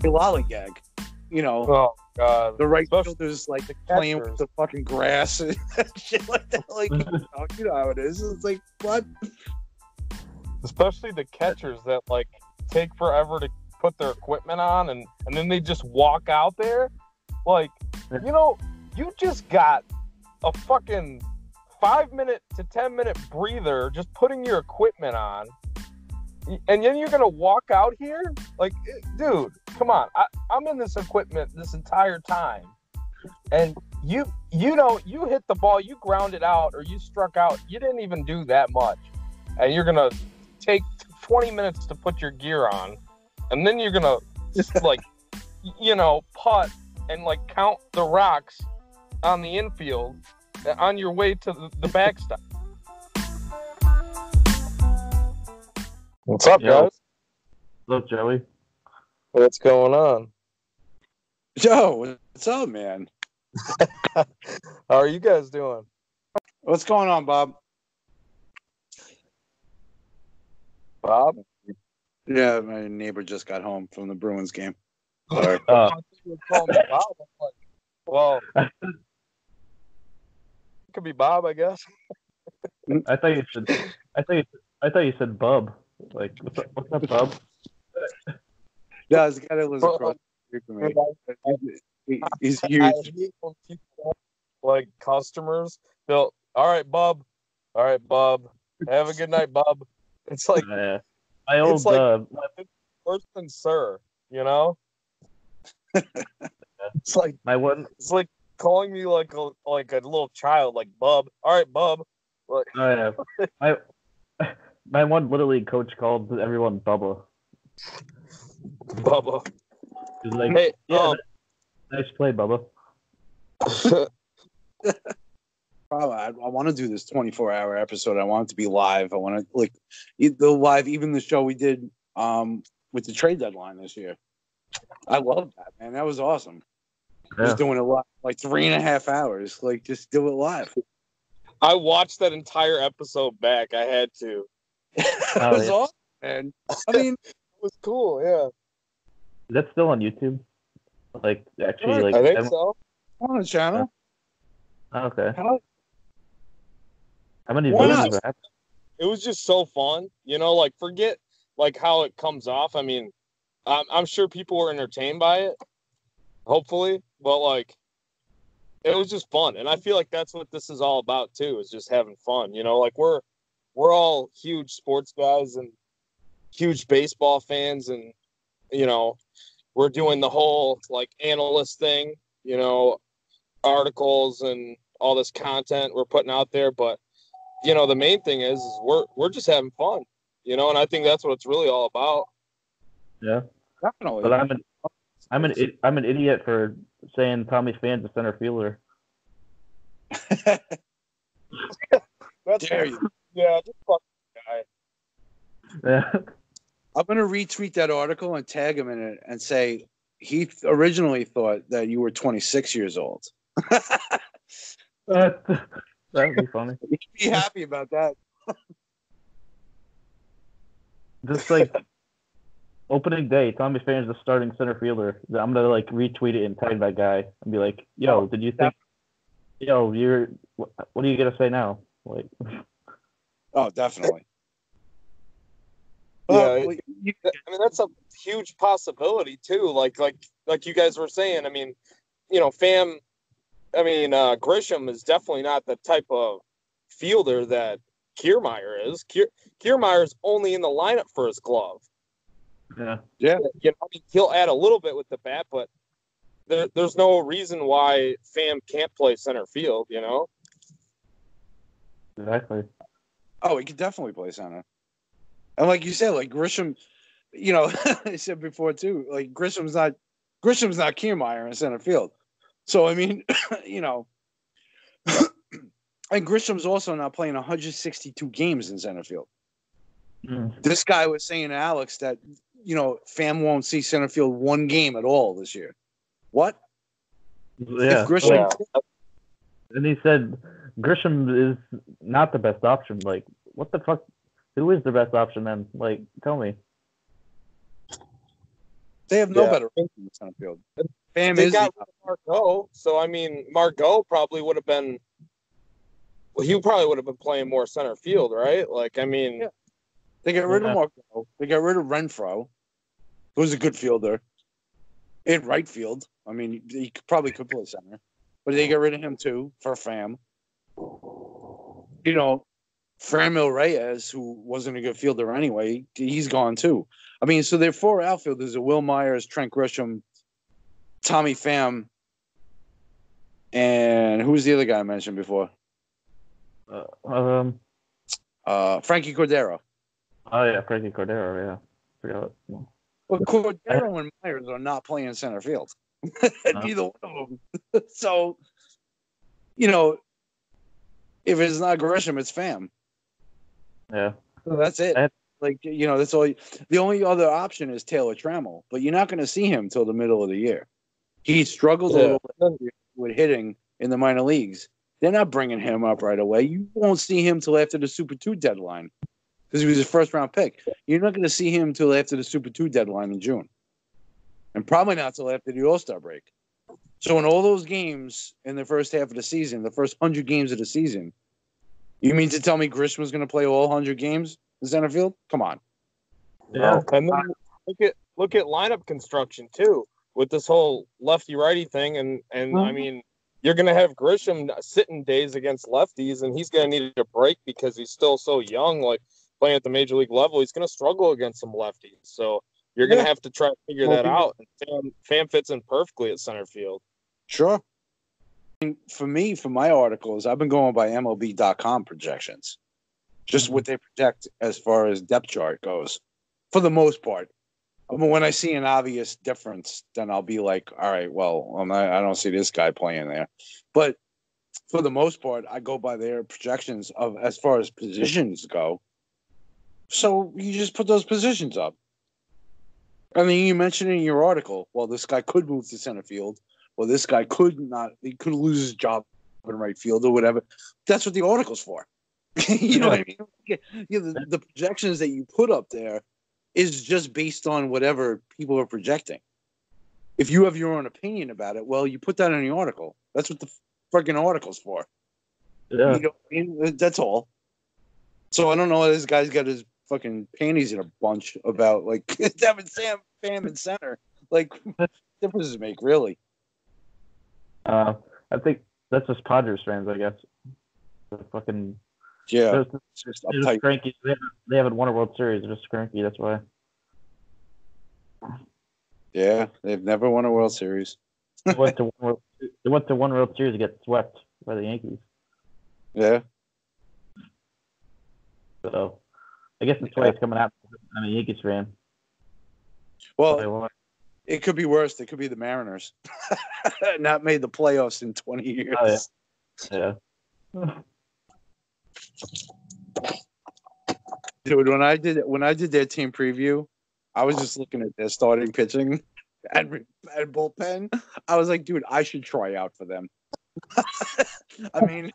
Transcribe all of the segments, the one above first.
lollygag. Oh God. The right Especially fielder's like the playing catchers. with the fucking grass and shit like that. Like, you know how it is. It's like, what? Especially the catchers that like take forever to put their equipment on and then they just walk out there. Like, you just got a fucking 5-minute to 10-minute breather just putting your equipment on. And then you're gonna walk out here? Like, dude, come on. I'm in this equipment this entire time. And you hit the ball, you ground it out, or you struck out. You didn't even do that much. And you're gonna take 20 minutes to put your gear on. And then you're gonna like, putt and like count the rocks on the infield on your way to the backstop. What's up, guys? What's up, Joey? What's going on? Joe, what's up, man? How are you guys doing? What's going on, Bob? Bob? Yeah, my neighbor just got home from the Bruins game. Sorry. I thought you were calling me Bob. I'm like, well, it could be Bob, I guess. I thought you said Bub. Like, what's up, Bub? Yeah, this guy that lives across the street from me. He's huge. I hate when people, like customers, they'll, all right, Bub. Have a good night, Bub. It's like, My it's old, like worse than sir, It's like it's like calling me like a little child, like Bub. All right, Bub. Like, my one Little League coach called everyone Bubba. Bubba. He's like, Hey, nice play, Bubba. Probably, I want to do this 24-hour episode. I want it to be live. I want to like the live, even the show we did with the trade deadline this year. I love that, man. That was awesome. Yeah. Just doing it live, like 3.5 hours. Like, just do it live. I watched that entire episode back. I had to. It was awesome, man. I mean, it was cool. Yeah. Is that still on YouTube? Like, actually, like I think so. on the channel. Okay. How many Why views not? is that? It was just so fun, like forget like how it comes off. I mean, I'm sure people were entertained by it, hopefully, but like it was just fun. And I feel like that's what this is all about too, is just having fun. Like we're all huge sports guys and huge baseball fans, and we're doing the whole like analyst thing, articles and all this content we're putting out there, but the main thing is we're just having fun, and I think that's what it's really all about. Yeah, definitely. but I'm an idiot for saying Tommy Phan's a center fielder. That's Dare you. Yeah, just fuck the guy. Yeah. I'm gonna retweet that article and tag him in it and say he originally thought that you were 26 years old. That would be funny. You should be happy about that. Just like opening day, Tommy Phan's the starting center fielder. I'm gonna like retweet it and tag that guy and be like, "Yo, did you think? Yo, what are you gonna say now?" Like, Oh, definitely. Yeah, Well, I mean that's a huge possibility too. Like you guys were saying. I mean, Pham. I mean, Grisham is definitely not the type of fielder that Kiermaier is. Kiermaier's only in the lineup for his glove. yeah. yeah. I mean, he'll add a little bit with the bat, but there's no reason why Pham can't play center field. Exactly. Oh, he could definitely play center. And like you said, like Grisham, I said before too, like Grisham's not Kiermaier in center field. So I mean, and Grisham's also not playing 162 games in center field. Mm. This guy was saying to Alex that Pham won't see center field one game at all this year. What? Yeah. If Grisham, And he said Grisham is not the best option. Like, what the fuck? Who is the best option then? Like, tell me. They have no better in the center field. Pham They is got rid of Margot, so I mean, Margot probably would have been. Well, he probably would have been playing more center field, right? Like, I mean, they got rid of Margot. They got rid of Renfroe, who's a good fielder. In right field, I mean, he probably could play center, but they got rid of him too for Pham. You know, Framil Reyes, who wasn't a good fielder anyway, he's gone too. I mean, so their four outfielders are Will Myers, Trent Grisham, Tommy Pham, and who's the other guy I mentioned before? Frankie Cordero. Oh yeah, Frankie Cordero. Yeah, forgot. Well, Cordero and Myers are not playing center field. Neither one of them. So, you know, if it's not Grisham, it's Pham. Yeah. So that's it. Like, you know, that's all. The only other option is Taylor Trammell, but you're not going to see him till the middle of the year. He struggled a little bit with hitting in the minor leagues. They're not bringing him up right away. You won't see him till after the Super 2 deadline because he was a first-round pick. You're not going to see him till after the Super 2 deadline in June, and probably not till after the All-Star break. So in all those games in the first half of the season, the first 100 games of the season, you mean to tell me Grisham was going to play all 100 games in center field? Come on. Yeah, and then look at lineup construction too with this whole lefty-righty thing, and I mean, you're going to have Grisham sitting days against lefties, and he's going to need a break because he's still so young, like playing at the major league level. He's going to struggle against some lefties, so you're going to have to try to figure that out. And Pham fits in perfectly at center field. Sure. For me, for my articles, I've been going by MLB.com projections. Just what they project as far as depth chart goes, for the most part. I mean, when I see an obvious difference, then I'll be like, all right, well, I don't see this guy playing there. But for the most part, I go by their projections of as far as positions go. So you just put those positions up. I mean, you mentioned in your article, well, this guy could move to center field. Well, this guy could not. He could lose his job in right field or whatever. That's what the article's for. You know what I mean? The projections that you put up there is just based on whatever people are projecting. If you have your own opinion about it, well, you put that in the article. That's what the freaking article's for. Yeah. You know, I mean, that's all. So I don't know why this guy's got his fucking panties in a bunch about, like, having Pham in center. Like, what difference does it make, really? I think that's just Padres fans, I guess. The fucking they're just uptight. Cranky. They haven't won a World Series. They're just cranky. That's why. Yeah, they've never won a World Series. They went to one World Series to get swept by the Yankees. Yeah. So, I guess that's why it's coming out. I'm a Yankees fan. Well, it could be worse. It could be the Mariners. Not made the playoffs in 20 years. Oh, yeah. Dude, when I did their team preview, I was just looking at their starting pitching and bullpen. I was like, dude, I should try out for them. I mean,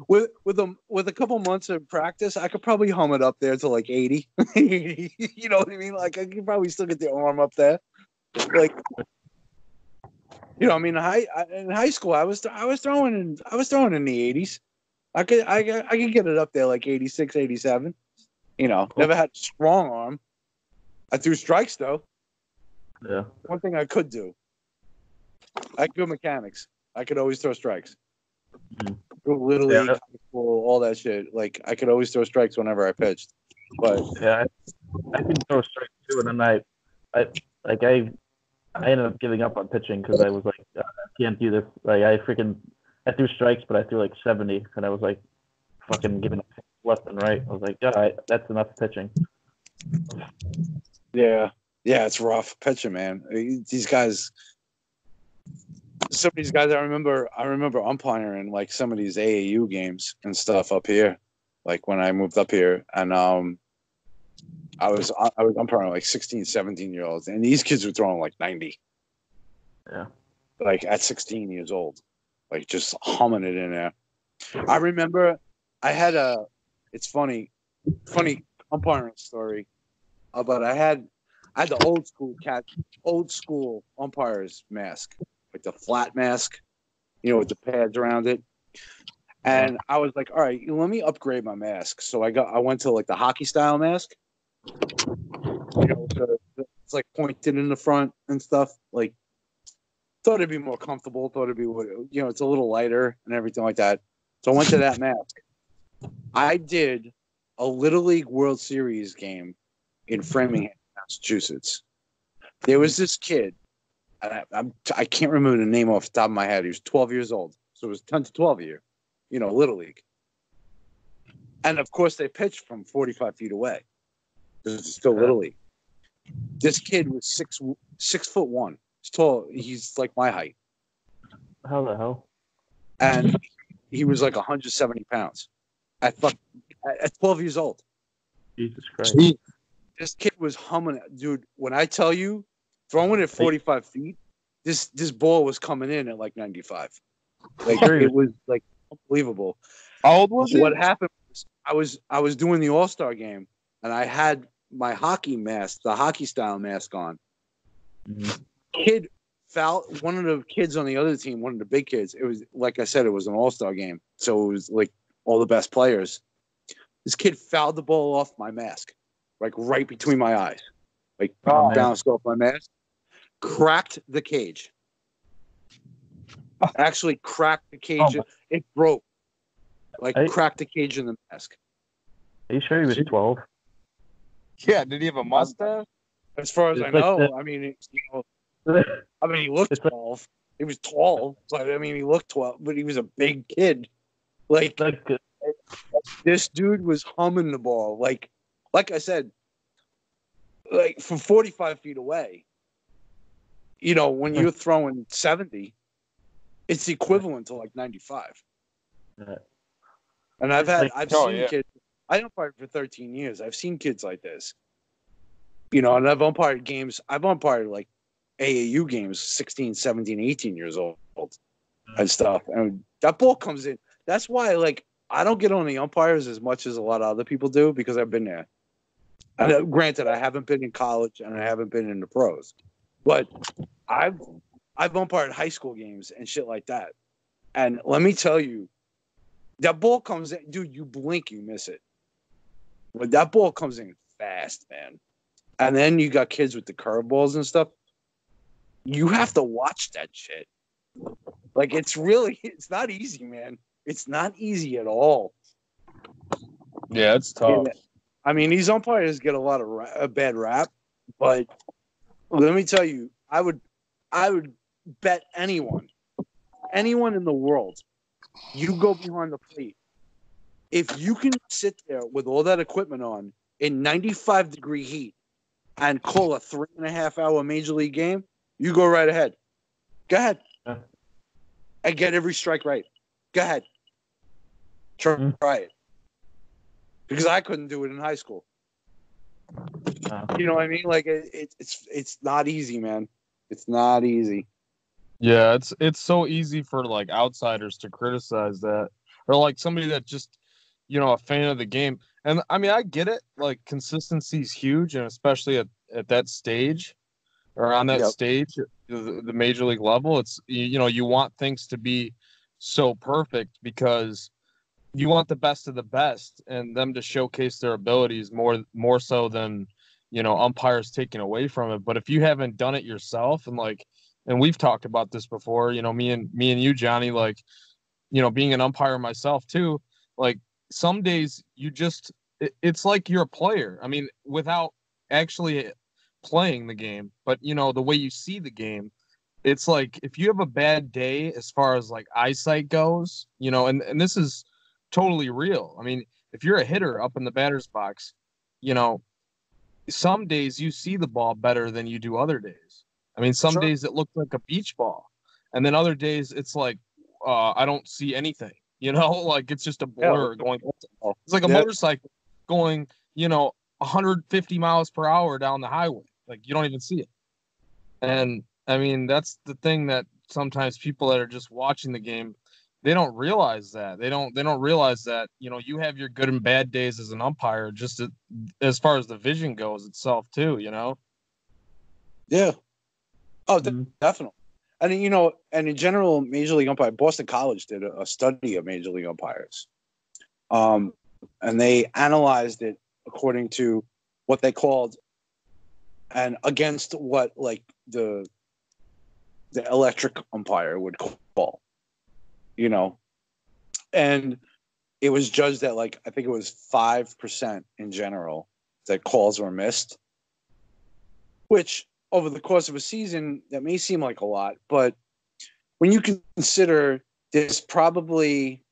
with a couple months of practice, I could probably hum it up there to like 80. You know what I mean? Like, I could probably still get the arm up there. Like, you know, I mean, in high school, I was throwing in the 80s. I could get it up there like 86, 87. You know, never had a strong arm. I threw strikes though. Yeah. One thing I could do. I could do mechanics. I could always throw strikes. Little league, high school, all that shit. Like, I could always throw strikes whenever I pitched. But yeah, I can throw strikes too, and then I ended up giving up on pitching because I was like, I can't do this. Like, I threw strikes, but I threw like 70, and I was like, fucking giving up left and right. I was like, yeah, that's enough pitching. Yeah, it's rough pitching, man. These guys, some of these guys, I remember umpiring like some of these AAU games and stuff up here, like when I moved up here, and I was umpiring like 16, 17-year-olds, and these kids were throwing like 90. Yeah, like at 16 years old, like just humming it in there. I remember I had it's funny umpiring story, but I had I had the old school umpire's mask, like the flat mask, with the pads around it. And I was like, all right, let me upgrade my mask. So I went to like the hockey style mask. It's like pointed in the front and stuff. Like, thought it'd be more comfortable. Thought it'd be, it's a little lighter and everything like that. So I went to that mask. I did a Little League World Series game in Framingham, Massachusetts. There was this kid. I can't remember the name off the top of my head. He was 12 years old. So it was 10 to 12 year, Little League. And of course, they pitched from 45 feet away. This is still Little League. This kid was 6'1". He's tall. He's like my height. How the hell? And he was like 170 pounds. At 12 years old. Jesus Christ. This kid was humming it. Dude, when I tell you, throwing it at 45 feet, this ball was coming in at like 95. Like, it was like unbelievable. How old was he? What happened was I was doing the All-Star game, and I had my hockey mask, the hockey style mask on. Mm-hmm. Kid fouled one of the kids on the other team, one of the big kids. It was, like I said, it was an All-Star game, so it was like all the best players. This kid fouled the ball off my mask, like right between my eyes, like bounced off my mask, cracked the cage. Actually, cracked the cage. It broke. Cracked the cage in the mask. Are you sure he was 12? Yeah. Did he have a mustache? As far as I know, I mean, he looked 12. He was tall, but I mean, he looked 12, but he was a big kid. Like this dude was humming the ball. Like I said, like from 45 feet away. When you're throwing 70, it's equivalent to like 95. Right. And I've seen kids. I umpired for 13 years. I've seen kids like this. And I've umpired games. I've umpired like AAU games, 16, 17, 18 years old and stuff. And that ball comes in. That's why, like, I don't get on the umpires as much as a lot of other people do because I've been there. And granted, I haven't been in college and I haven't been in the pros, but I've umpired high school games and shit like that. And let me tell you, that ball comes in, dude. You blink, you miss it. But that ball comes in fast, man. And then you got kids with the curveballs and stuff. You have to watch that shit. Like, it's not easy, man. It's not easy at all. Yeah, it's tough. I mean, these umpires get a lot of a bad rap, but let me tell you, I would bet anyone in the world, you go behind the plate. If you can sit there with all that equipment on in 95-degree heat and call a 3.5-hour major league game, you go right ahead. Go ahead. Yeah. And get every strike right. Go ahead. Try it. Because I couldn't do it in high school. You know what I mean? Like, it's not easy, man. It's not easy. Yeah, it's so easy for like outsiders to criticize that, or like somebody that just, a fan of the game. And I mean, I get it. Like, consistency is huge, and especially at that stage, or on that stage, the major league level, it's you want things to be so perfect because you want the best of the best and them to showcase their abilities more so than umpires taking away from it. But if you haven't done it yourself, and we've talked about this before, me and you, Johnny, like, being an umpire myself too, like some days it's like you're a player. I mean, without actually playing the game, but the way you see the game, it's like if you have a bad day as far as like eyesight goes, and this is totally real. I mean, if you're a hitter up in the batter's box, some days you see the ball better than you do other days. I mean, some days it looks like a beach ball, and then other days it's like I don't see anything. Like it's just a blur going. It's like a motorcycle going, 150 miles per hour down the highway. Like you don't even see it. And I mean, that's the thing that sometimes people that are just watching the game, they don't realize that. They don't realize that, you have your good and bad days as an umpire, just as far as the vision goes itself too, Yeah. Oh, Mhm. definitely. And you know, and in general, Major League umpire, Boston College did a study of Major League umpires, and they analyzed it according to what they called and against what like the electric umpire would call, you know, and it was judged at like I think it was 5% in general that calls were missed, which over the course of a season that may seem like a lot, but when you consider there's probably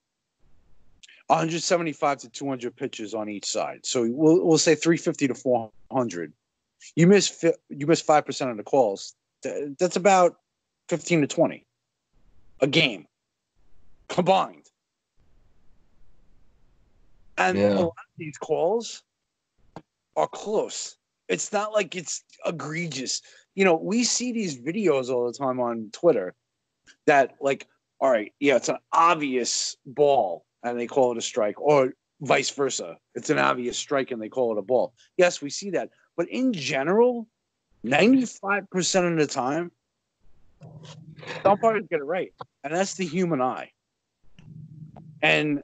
175 to 200 pitches on each side, so we'll say 350 to 400. You miss 5% of the calls. That's about 15 to 20 a game combined. And a lot of these calls are close. It's not like it's egregious. You know, we see these videos all the time on Twitter that, like, all right, yeah, it's an obvious ball and they call it a strike, or vice versa. It's an obvious strike and they call it a ball. Yes, we see that. But in general, 95% of the time, the umpires get it right. And that's the human eye. And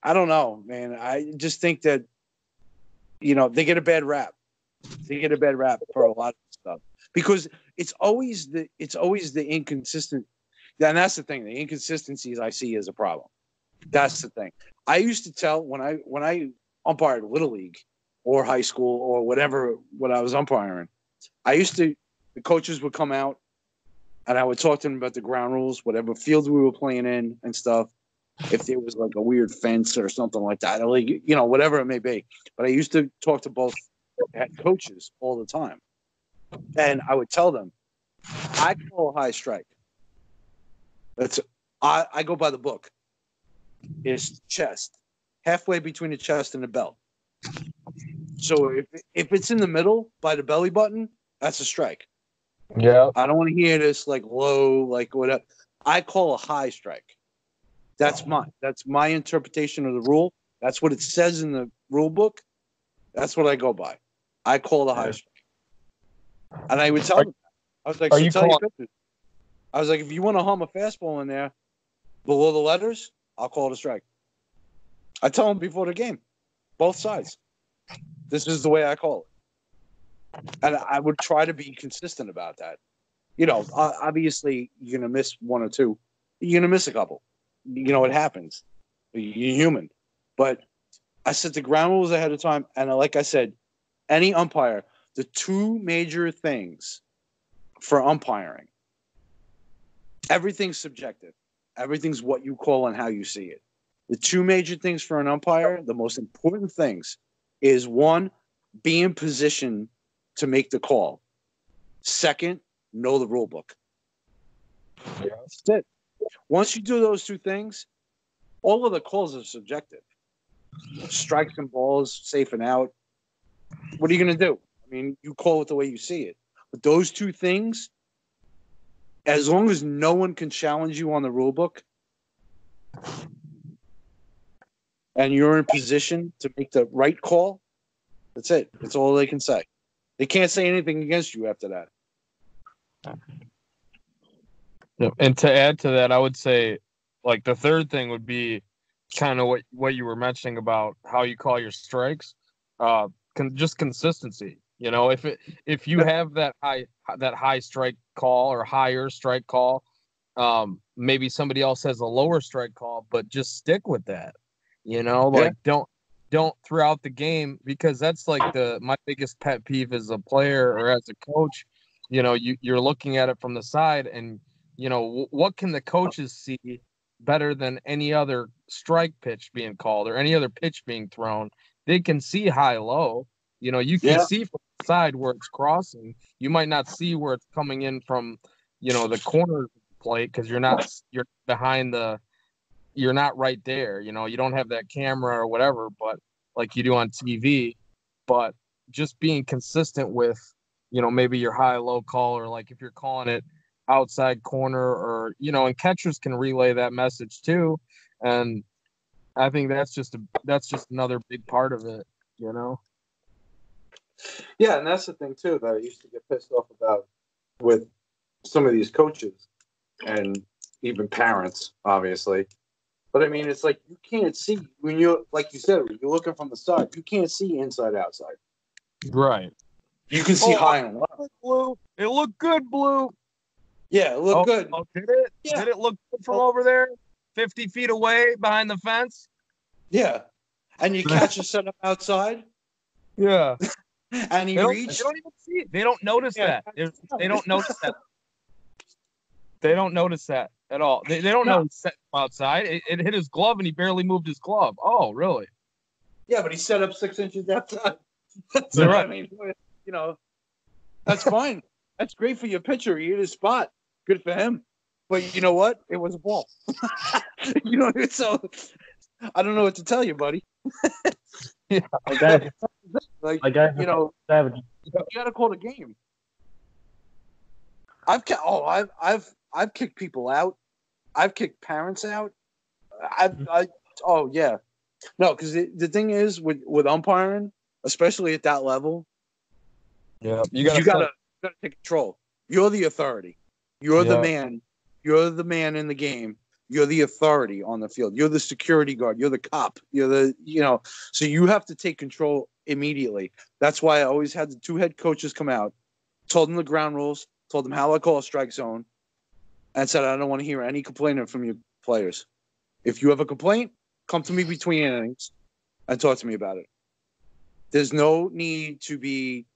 I don't know, man. I just think that, you know, they get a bad rap. They get a bad rap for a lot of stuff because it's always the inconsistent. And that's the thing. The inconsistencies I see as a problem. That's the thing. I used to tell when I umpired Little League or high school or whatever when I was umpiring, the coaches would come out and I would talk to them about the ground rules, whatever fields we were playing in and stuff. If there was like a weird fence or something like that, or like, you know, whatever it may be. But I used to talk to both head coaches all the time. And I would tell them, I call a high strike. I go by the book. It's chest, halfway between the chest and the belt. So if it's in the middle by the belly button, that's a strike. Yeah. I don't want to hear this like low, like whatever. I call a high strike. That's my interpretation of the rule. That's what it says in the rule book. That's what I go by. I call the high strike. And I would tell them that. I was like, so tell your pitchers. I was like, if you want to hum a fastball in there below the letters, I'll call it a strike. I tell them before the game, both sides. This is the way I call it. And I would try to be consistent about that. You know, obviously, you're going to miss one or two. You're going to miss a couple. You know, it happens. You're human. But I set the ground rules ahead of time. And like I said, any umpire, the two major things for umpiring, everything's subjective. Everything's what you call and how you see it. The two major things for an umpire, the most important things, is one, be in position to make the call. Second, know the rule book. Yeah. That's it. Once you do those two things, all of the calls are subjective. Strikes and balls, safe and out. What are you going to do? I mean, you call it the way you see it. But those two things, as long as no one can challenge you on the rule book, and you're in position to make the right call, that's it. That's all they can say. They can't say anything against you after that. Yeah. And to add to that, I would say, like, the third thing would be kind of what you were mentioning about how you call your strikes. Just consistency. You know, if you have that high strike call or higher strike call, maybe somebody else has a lower strike call, but just stick with that. You know, like don't throughout the game, because that's like my biggest pet peeve as a player or as a coach. You know, you're looking at it from the side, and you know what can the coaches see better than any other strike pitch being called or any other pitch being thrown? They can see high low. You know, you can see from the side where it's crossing. You might not see where it's coming in from, you know, the corner of the plate, because you're behind you're not right there. You know, you don't have that camera or whatever, but like you do on TV. But just being consistent with, you know, maybe your high low call, or like if you're calling it outside corner, or, you know, and catchers can relay that message too. And I think that's just another big part of it, you know. Yeah, and that's the thing too that I used to get pissed off about with some of these coaches and even parents, obviously. But I mean, it's like you can't see when you're, like you said, when you're looking from the side, you can't see inside outside. Right. You can see high and low. Blue. It looked good, Blue. Yeah, it looked good. Oh, did it? Yeah. Did it look good from over there? 50 feet away behind the fence? Yeah. And you catch a setup outside. Yeah. And he They reached. don't even see it. They don't notice that. They don't notice that. They don't notice that at all. They don't know he's set outside. It hit his glove and he barely moved his glove. Oh, really? Yeah, but he set up 6 inches outside. So, right. I mean, you know, that's fine. That's great for your pitcher. He hit his spot. Good for him. But you know what? It was a ball. You know, so I don't know what to tell you, buddy. Yeah. Like, you know, savage. You gotta call the game. I've kicked people out. I've kicked parents out. Oh yeah, no, because the thing is with umpiring, especially at that level, yeah, you gotta take control. You're the authority. You're the man. You're the man in the game. You're the authority on the field. You're the security guard. You're the cop. You're the, so you have to take control immediately. That's why I always had the 2 head coaches come out, told them the ground rules, told them how I call a strike zone, and said, I don't want to hear any complaining from your players. If you have a complaint, come to me between innings and talk to me about it. There's no need to be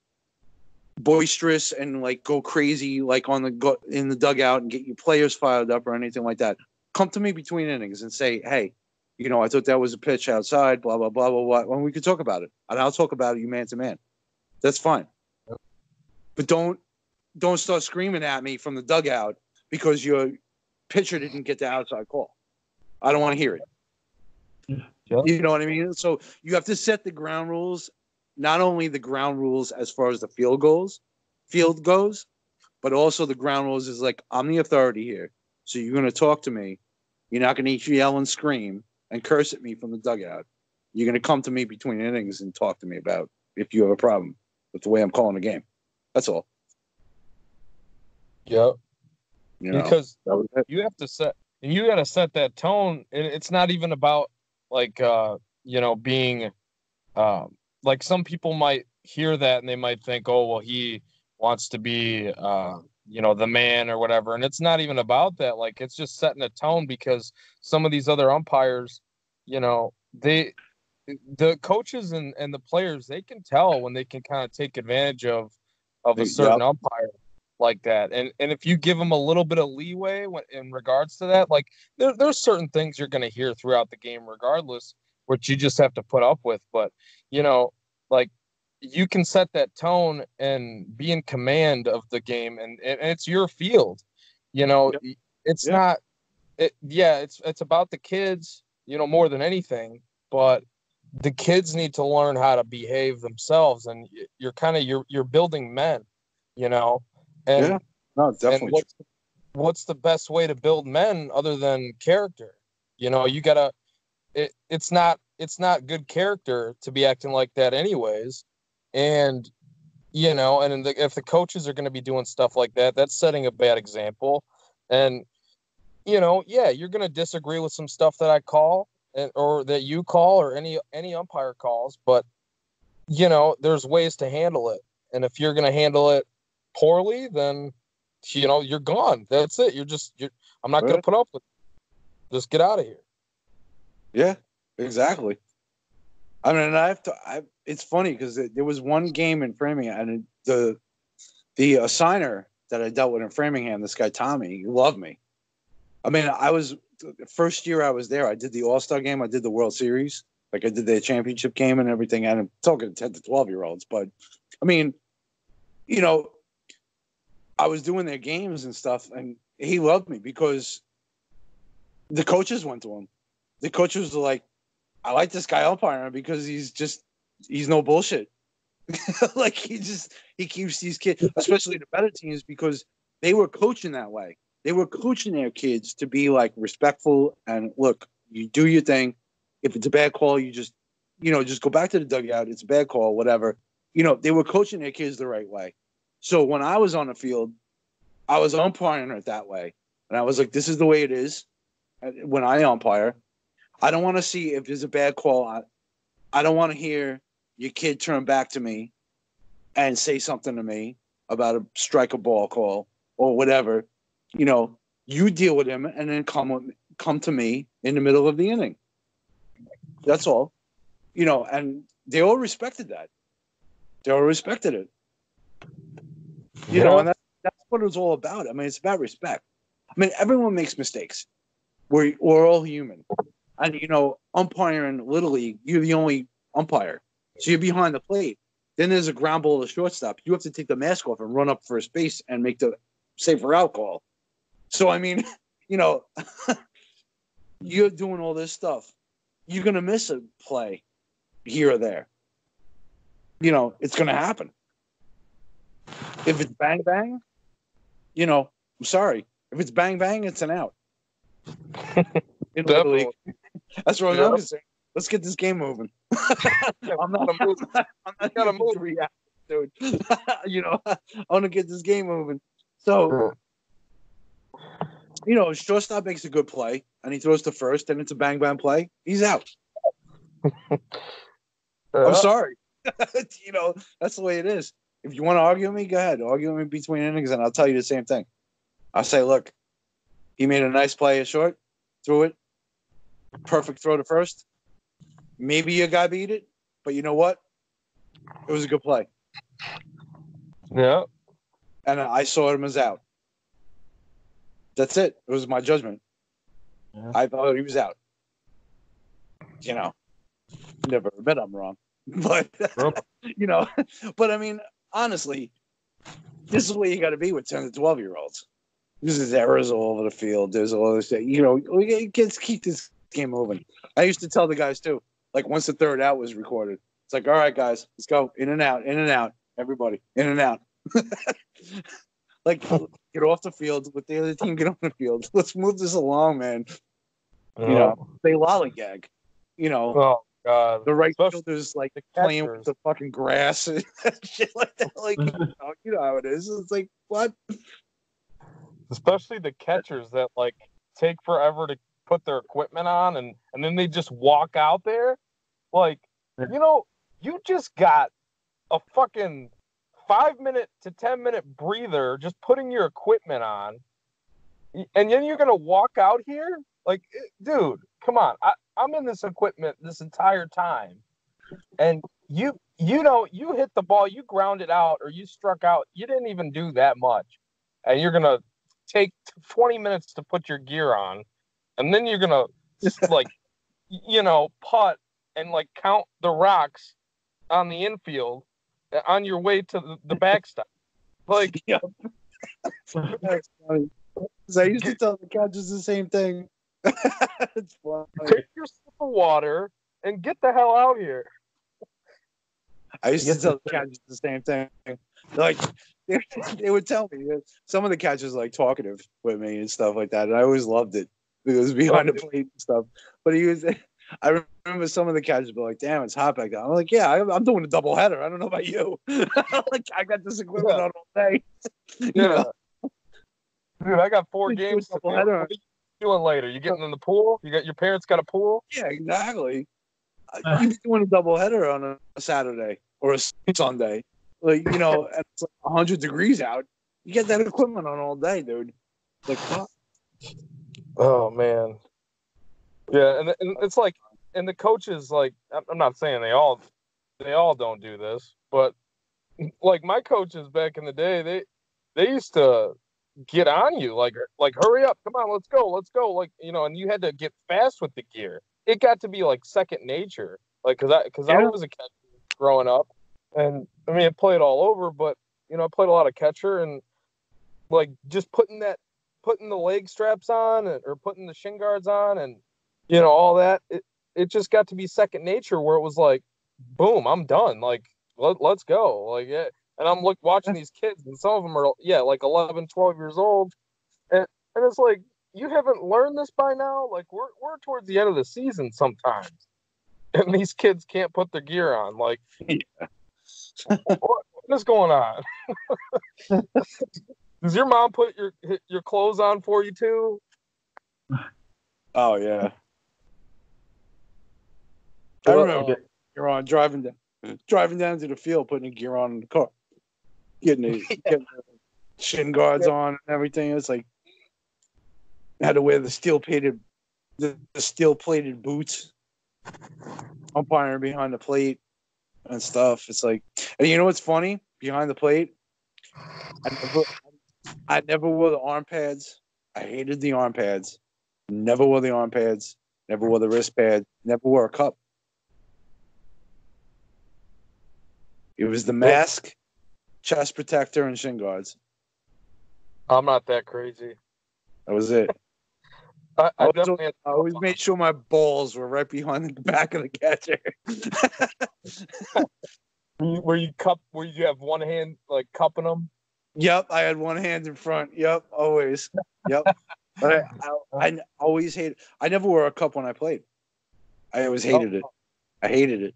boisterous and like go crazy like in the dugout and get your players fired up or anything like that. Come to me between innings and say, hey, I thought that was a pitch outside, blah, blah, blah, blah, blah. And we could talk about it. And I'll talk about it, you man to man. That's fine. But don't start screaming at me from the dugout because your pitcher didn't get the outside call. I don't want to hear it. Yeah. You know what I mean? So you have to set the ground rules, not only the ground rules as far as the field goes, but also the ground rules is like, I'm the authority here. So you're going to talk to me. You're not going to yell and scream and curse at me from the dugout. You're going to come to me between innings and talk to me about if you have a problem with the way I'm calling the game. That's all. Yep. Because you have to set, and you got to set that tone. And it's not even about like, being, like some people might hear that and they might think, oh, well, he wants to be, the man or whatever. And it's not even about that. Like, it's just setting a tone because some of these other umpires, the coaches and the players, they can tell when they can kind of take advantage of a certain umpire like that. And if you give them a little bit of leeway in regards to that, like there's certain things you're going to hear throughout the game regardless, which you just have to put up with. But, like you can set that tone and be in command of the game and it's your field, it's not, it's about the kids, more than anything, but the kids need to learn how to behave themselves. And you're building men, and no, definitely. And what's the best way to build men other than character? You gotta, it's not good character to be acting like that anyways. And, if the coaches are going to be doing stuff like that, that's setting a bad example. And, you're going to disagree with some stuff that I call or that you call or any umpire calls, but, there's ways to handle it. And if you're going to handle it poorly, then, you're gone. That's it. I'm not going to put up with it. Just get out of here. Yeah, exactly. I mean, it's funny because there was one game in Framingham, and the assigner that I dealt with in Framingham, this guy Tommy, he loved me. I mean, the first year I was there, I did the All-Star game, I did the World Series, like I did the championship game and everything. And I'm talking 10 to 12-year-olds, but I mean, I was doing their games and stuff, and he loved me because the coaches went to him. The coaches were like, I like this guy umpiring because he's no bullshit. Like he keeps these kids, especially the better teams, because they were coaching that way. They were coaching their kids to be like respectful and look, you do your thing. If it's a bad call, you just go back to the dugout. It's a bad call, whatever. they were coaching their kids the right way. So when I was on the field, I was umpiring it that way. And I was like, this is the way it is when I umpire. I don't want to see if there's a bad call. I don't want to hear your kid turn back to me and say something to me about a strike a ball call or whatever. You deal with him and then come to me in the middle of the inning. That's all. And they all respected that. They all respected it. And that's what it's all about. I mean, it's about respect. I mean, everyone makes mistakes. We're all human. And, umpiring Little League, you're the only umpire. So you're behind the plate. Then there's a ground ball to shortstop. You have to take the mask off and run up first base and make the safer out call. So, I mean, you're doing all this stuff. You're going to miss a play here or there. It's going to happen. If it's bang, bang, I'm sorry. If it's bang, bang, it's an out. In the League. That's what I'm saying. Let's get this game moving. I'm not gonna move to react, dude. I want to get this game moving. So, shortstop makes a good play, and he throws to first, and it's a bang bang play. He's out. I'm sorry. That's the way it is. If you want to argue with me, go ahead. Argue with me between innings, and I'll tell you the same thing. I'll say, look, he made a nice play at short, threw it, perfect throw to first. Maybe your guy beat it, but you know what? It was a good play. Yeah. And I saw him as out. That's it. It was my judgment. Yeah. I thought he was out. Never admit I'm wrong. But, but I mean, honestly, this is where you got to be with 10 to 12-year-olds. There's errors all over the field. There's all this, kids keep this game moving. I used to tell the guys, too, like once the third out was recorded, it's like, all right, guys, let's go in and out, everybody, in and out. Like, get off the field. Let the other team get on the field. Let's move this along, man. They lollygag. Oh, God. The right fielder's like playing with the fucking grass and shit like that. Like, you know how it is. It's like, what? Especially the catchers that like take forever to put their equipment on and then they just walk out there. Like, you just got a fucking 5-minute to 10-minute breather just putting your equipment on, and then you're gonna walk out here? Like, dude, come on. I'm in this equipment this entire time, and you hit the ball, you ground it out, or you struck out. You didn't even do that much, and you're gonna take 20 minutes to put your gear on, and then you're gonna like, putt and like count the rocks on the infield on your way to the backstop. Like, yeah. That's funny. I used to tell the catchers the same thing. It's funny. Take your sip of water and get the hell out here. I used to tell the catchers the same thing. Like, they would tell me. Some of the catchers like talkative with me and stuff like that, and I always loved it. It was behind the plate and stuff. But I remember some of the catchers were like, "Damn, it's hot back there." I'm like, "Yeah, I'm doing a double header. I don't know about you. Like, I got this equipment on all day." Yeah. Dude, I got 4 games to do. What are you doing later? You getting in the pool? Your parents got a pool? Yeah, exactly. You'd be doing a double header on a Saturday or a Sunday. Like, and it's like 100 degrees out. You get that equipment on all day, dude. Like, fuck. Oh, man. Yeah, and it's like, and the coaches, like, I'm not saying they all don't do this, but like my coaches back in the day, they used to get on you, like hurry up, come on, let's go, like, and you had to get fast with the gear. It got to be like second nature, like, because I was a catcher growing up, and I mean, I played all over, but I played a lot of catcher, and like just putting the leg straps on or putting the shin guards on and all that, it just got to be second nature, where it was like, boom, I'm done, like let's go, like, yeah. And I'm watching these kids, and some of them are like 11, 12 years old, and it's like, you haven't learned this by now? Like, we're towards the end of the season sometimes, and these kids can't put their gear on, like. Yeah. What is going on? Does your mom put your clothes on for you too? Oh yeah. I remember you're on driving down to the field, putting a gear on in the car, getting the shin guards on and everything. It's like I had to wear the steel plated boots, umpiring behind the plate and stuff. It's like, and you know what's funny? Behind the plate, I never wore the arm pads. I hated the arm pads. Never wore the arm pads. Never wore the wrist pads. Never wore a cup. It was the mask, chest protector, and shin guards. I'm not that crazy. That was it. I always made sure my balls were right behind the back of the catcher. Where you have one hand like cupping them? Yep, I had one hand in front. Yep, always. Yep. But I always hated. I never wore a cup when I played. I always hated it. I hated it.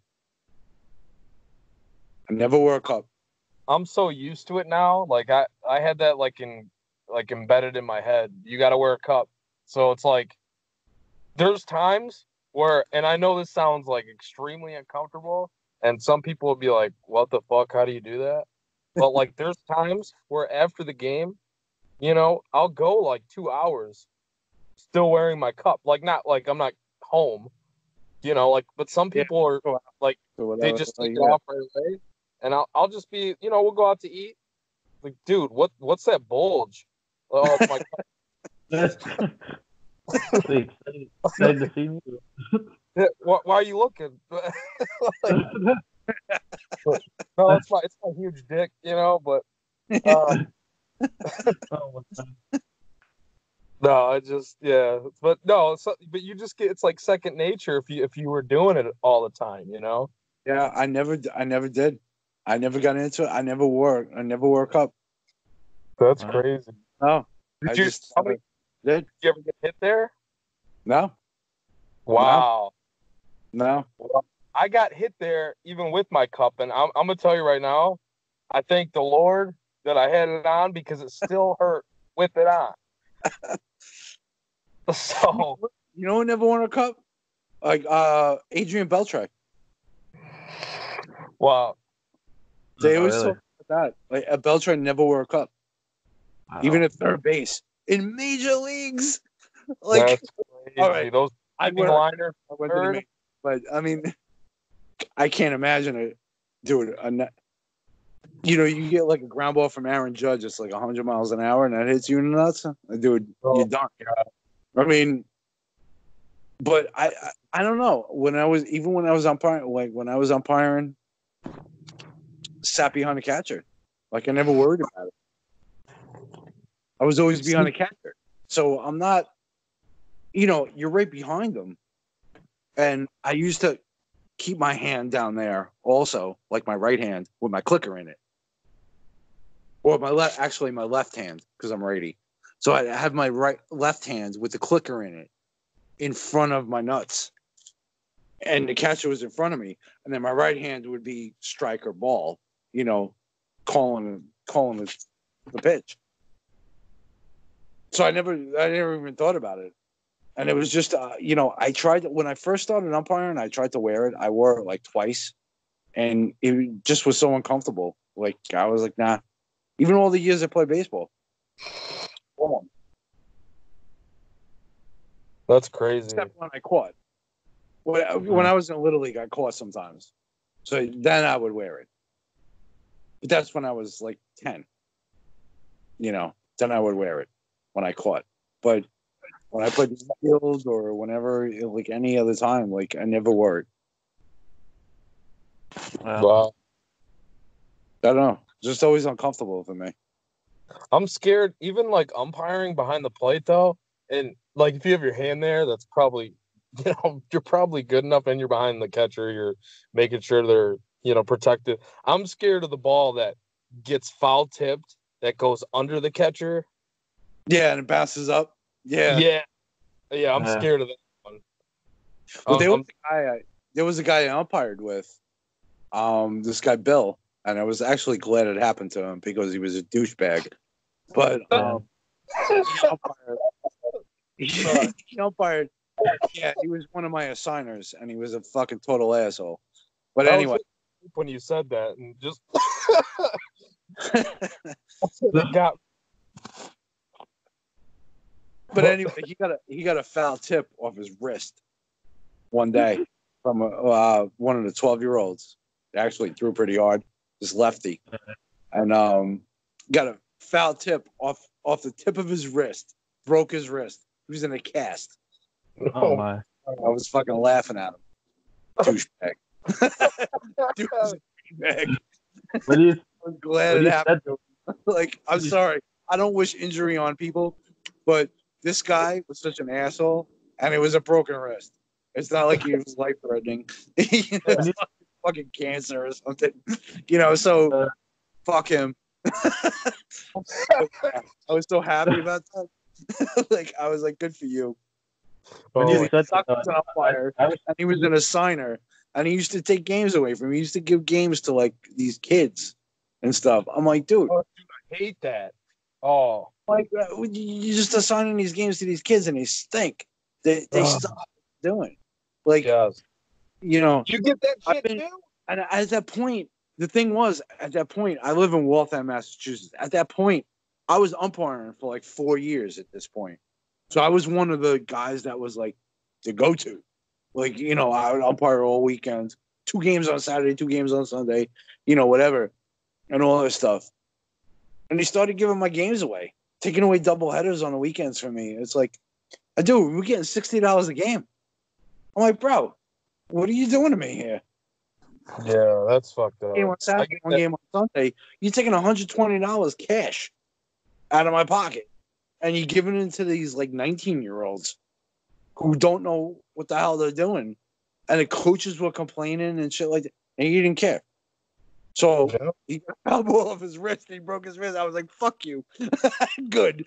I never wore a cup. I'm so used to it now. Like I had that embedded in my head. You got to wear a cup. So it's like there's times where, and I know this sounds like extremely uncomfortable, and some people will be like, "What the fuck? How do you do that?" But like there's times where after the game, I'll go like 2 hours still wearing my cup. Like not like I'm not home, but some people are like they just take it off right away. And I'll just be, we'll go out to eat. Like, dude, what's that bulge? Oh, it's my cup. Excited to see me. Why are you looking? No, it's my huge dick, but no, I just but no, but you just get, it's like second nature if you were doing it all the time, Yeah, I never did. I never got into it. I never wore a cup. That's crazy. No, did you ever get hit there? No. Wow. No. Well, I got hit there even with my cup, and I'm gonna tell you right now, I thank the Lord that I had it on because it still hurt with it on. So who never won a cup? Like Adrian Beltre. Wow. They always talk about that. Like Beltre never wore a cup, even at third base in major leagues. Like, that's crazy. All right, Those liners, but I mean, I can't imagine it, dude. You get like a ground ball from Aaron Judge, it's like 100 miles an hour, and that hits you in the nuts, dude. You're done. I mean, but I don't know. When I was umpiring, sat behind the catcher. Like I never worried about it. I was always behind the catcher. So I'm not, you're right behind them. And I used to keep my hand down there also, like my right hand with my clicker in it. Or my left hand, because I'm righty. So I have my left hand with the clicker in it in front of my nuts. And the catcher was in front of me. And then my right hand would be strike or ball, calling the pitch. So I never even thought about it. And it was just, I tried, when I first started umpiring, I tried to wear it. I wore it like twice. And it just was so uncomfortable. Like, I was like, nah. Even all the years I played baseball. That's crazy. Except when I caught. When I was in Little League, I caught sometimes. So then I would wear it. But that's when I was like 10. Then I would wear it when I caught. But when I played in the field or whenever, like any other time, like I never wore it. Wow. I don't know. Just always uncomfortable for me. I'm scared, even like umpiring behind the plate though. And like if you have your hand there, that's probably, you're probably good enough and you're behind the catcher. You're making sure they're, protected. I'm scared of the ball that gets foul tipped that goes under the catcher. Yeah, and it bounces up. Yeah. Yeah, I'm scared of that one. Well, there was a guy I umpired with. This guy Bill. and I was actually glad it happened to him because he was a douchebag. But he umpired. He umpired. Yeah, he was one of my assigners, and he was a fucking total asshole. But anyway, when you said that, and just it got. But anyway, he got a foul tip off his wrist one day from one of the 12-year-olds. Actually threw pretty hard, this lefty, and got a foul tip off the tip of his wrist. Broke his wrist. He was in a cast. Oh my! I was fucking laughing at him. Douchebag. Douchebag. I'm glad it happened. Like, I'm sorry. I don't wish injury on people, but this guy was such an asshole, and it was a broken wrist. It's not like he was life-threatening. It's not fucking cancer or something. So fuck him. I was so happy about that. Like, I was like, good for you. When you said that, and he was an assigner, and he used to take games away from me. He used to give games to like these kids and stuff. I'm like, dude, I hate that. Oh, like you just assigning these games to these kids, and they stink. They stop doing. Like, yes. You get that shit too. And at that point, the thing was, at that point, I live in Waltham, Massachusetts. At that point, I was umpiring for like 4 years at this point. So I was one of the guys that was like the go-to. Like, I would umpire all weekends, 2 games on Saturday, 2 games on Sunday, whatever, and all that stuff. And he started giving my games away, taking away double headers on the weekends for me. It's like, dude, we're getting $60 a game. I'm like, bro, what are you doing to me here? Yeah, that's fucked up. Game on Saturday, one game on Sunday. You're taking $120 cash out of my pocket, and you're giving it to these like 19-year-olds who don't know what the hell they're doing, and the coaches were complaining and shit like that, and he didn't care. So he got a foul ball off his wrist. And he broke his wrist. I was like, "Fuck you." Good.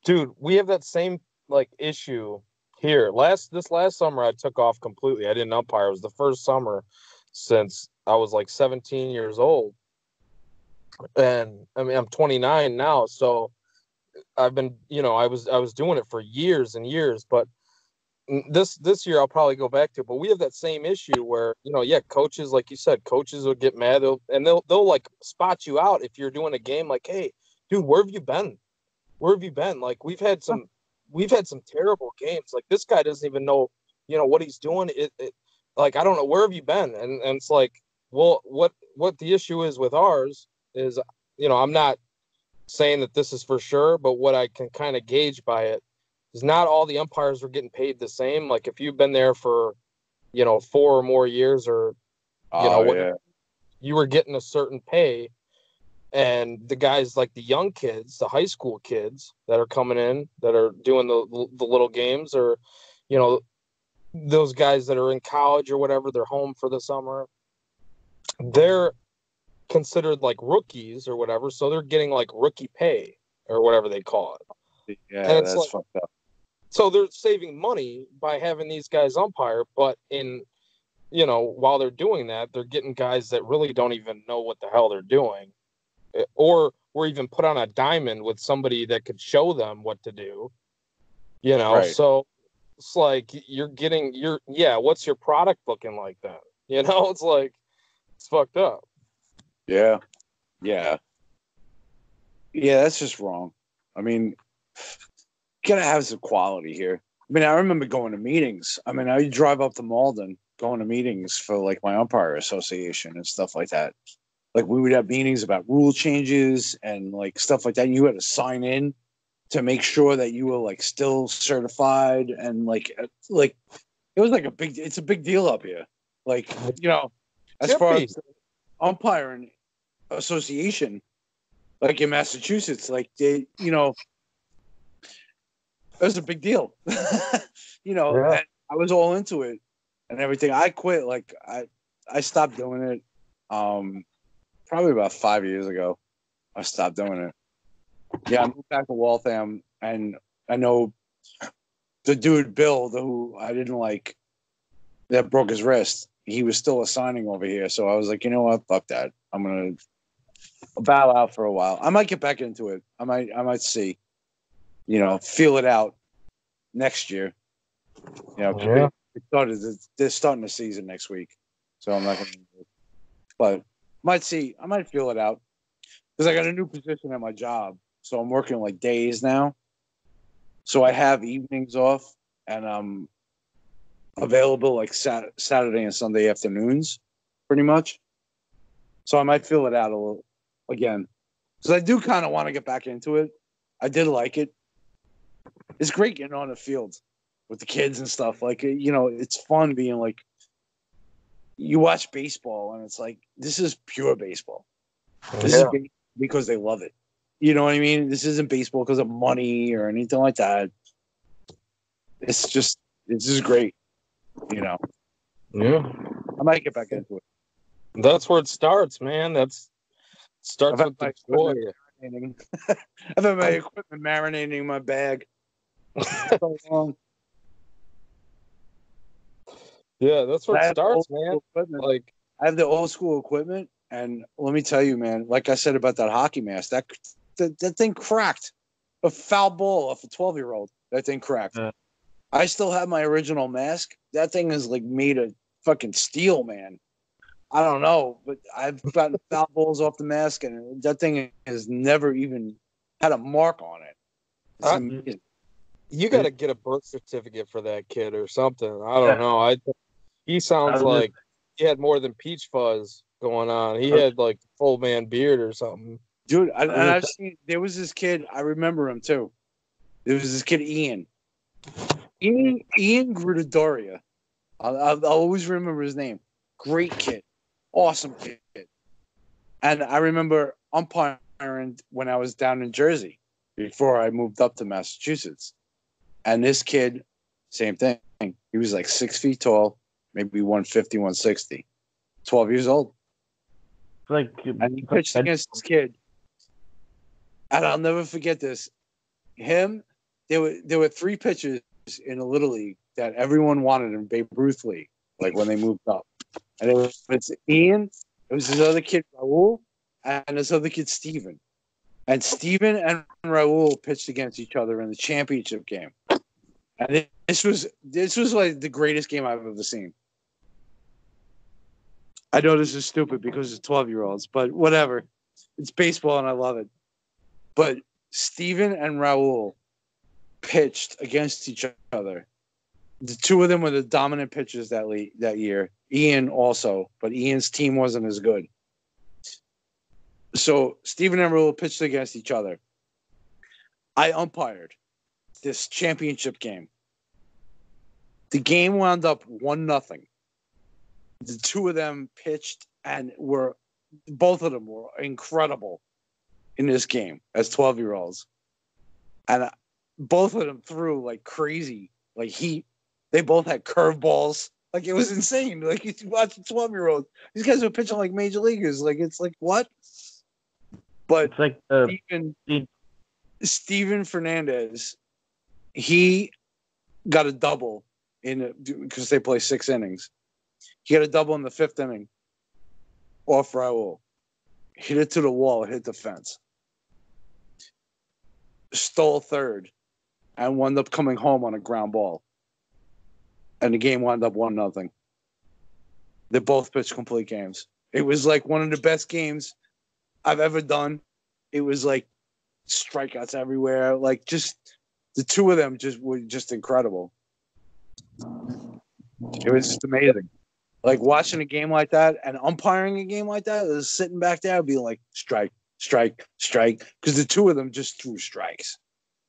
Dude, we have that same like issue here. This last summer, I took off completely. I didn't umpire. It was the first summer since I was like 17 years old. And I mean, I'm 29 now, so I've been, I was doing it for years and years. But this year, I'll probably go back to it. But we have that same issue where, coaches, like you said, coaches will get mad, they'll like spot you out if you're doing a game. Like, hey, dude, where have you been? Where have you been? Like, we've had some terrible games. Like, this guy doesn't even know, what he's doing. Like, I don't know, where have you been? And it's like, well, what the issue is with ours is, I'm not saying that this is for sure, but what I can kind of gauge by it is not all the umpires are getting paid the same. Like, if you've been there for, 4 or more years, or you were getting a certain pay. And the guys like the young kids, the high school kids that are coming in, that are doing the little games, or, those guys that are in college or whatever, they're home for the summer, they're considered like rookies or whatever. So they're getting like rookie pay or whatever they call it. Yeah, and that's fucked up. So they're saving money by having these guys umpire, but while they're doing that, they're getting guys that really don't even know what the hell they're doing. Or even put on a diamond with somebody that could show them what to do, Right. So it's like what's your product looking like then? It's like, it's fucked up. Yeah. That's just wrong. I mean, you gotta have some quality here. I mean, I remember going to meetings. I mean, I would drive up to Malden, going to meetings for like my umpire association and stuff like that. Like, we would have meetings about rule changes and like stuff like that. And you had to sign in to make sure that you were like still certified, and like it was like it's a big deal up here. Like, as far as the umpiring association, like in Massachusetts, like it was a big deal. And I was all into it and everything. I quit. Like, I stopped doing it. Probably about 5 years ago, I stopped doing it. Yeah, I moved back to Waltham, and I know the dude, Bill, who I didn't like, that broke his wrist. he was still assigning over here. So I was like, you know what? Fuck that. I'm gonna bow out for a while. I might get back into it. I might see. Feel it out next year. Yeah. They're starting the season next week, so I'm not gonna. But might see. I might feel it out because I got a new position at my job, so I'm working like days now. So I have evenings off, and I'm available like Saturday and Sunday afternoons, pretty much. So I might feel it out a little again, because I do kind of want to get back into it. I did like it. It's great getting on the field with the kids and stuff. Like, it's fun being like, you watch baseball and it's like, this is pure baseball. This is because they love it. You know what I mean? This isn't baseball because of money or anything like that. It's just great. Yeah. I might get back into it. That's where it starts, man. Starts with the joy. I've had my equipment marinating in my bag. So long. Yeah, that's where it starts, man. Like, I have the old school equipment, and let me tell you, man. Like I said about that hockey mask, that thing cracked. A foul ball off a 12-year-old. That thing cracked. I still have my original mask. That thing is like made of fucking steel, man. I don't know, but I've gotten foul balls off the mask, and that thing has never even had a mark on it. It's amazing. You got to get a birth certificate for that kid or something. I don't know. He sounds like he had more than peach fuzz going on. He had like full man beard or something. Dude, I've seen, there was this kid, I remember him too. There was this kid, Ian. Ian Grudadoria. I'll always remember his name. Great kid. Awesome kid. And I remember umpiring when I was down in Jersey before I moved up to Massachusetts. And this kid, same thing. He was like 6 feet tall, maybe 150, 160. 12 years old. And he pitched against this kid. And I'll never forget this. There were 3 pitchers in a Little League that everyone wanted in Babe Ruth League, like when they moved up. And it's Ian, it was this other kid, Raul, and this other kid, Steven. And Steven and Raul pitched against each other in the championship game. And this was like the greatest game I've ever seen. I know this is stupid because it's 12-year-olds, but whatever. It's baseball and I love it. But Steven and Raul pitched against each other. The 2 of them were the dominant pitchers that year. Ian also, but Ian's team wasn't as good. So Steven and Raul pitched against each other. I umpired this championship game. The game wound up 1-0. The 2 of them pitched and both of them were incredible in this game as 12-year-olds. And both of them threw like crazy, like heat. They both had curveballs. Like, it was insane. Like, you watch a 12-year-old. These guys are pitching like major leaguers. Like, it's like, what? But it's like Steven Fernandez, he got a double because they play 6 innings. He got a double in the 5th inning off Raul. Hit it to the wall, hit the fence. Stole third and wound up coming home on a ground ball. And the game wound up 1-0. They both pitched complete games. It was like one of the best games I've ever done. It was like strikeouts everywhere. Like, just the 2 of them were just incredible. It was just amazing. Like, watching a game like that and umpiring a game like that, was sitting back there, I'd be like, strike, strike, strike. Because the 2 of them just threw strikes.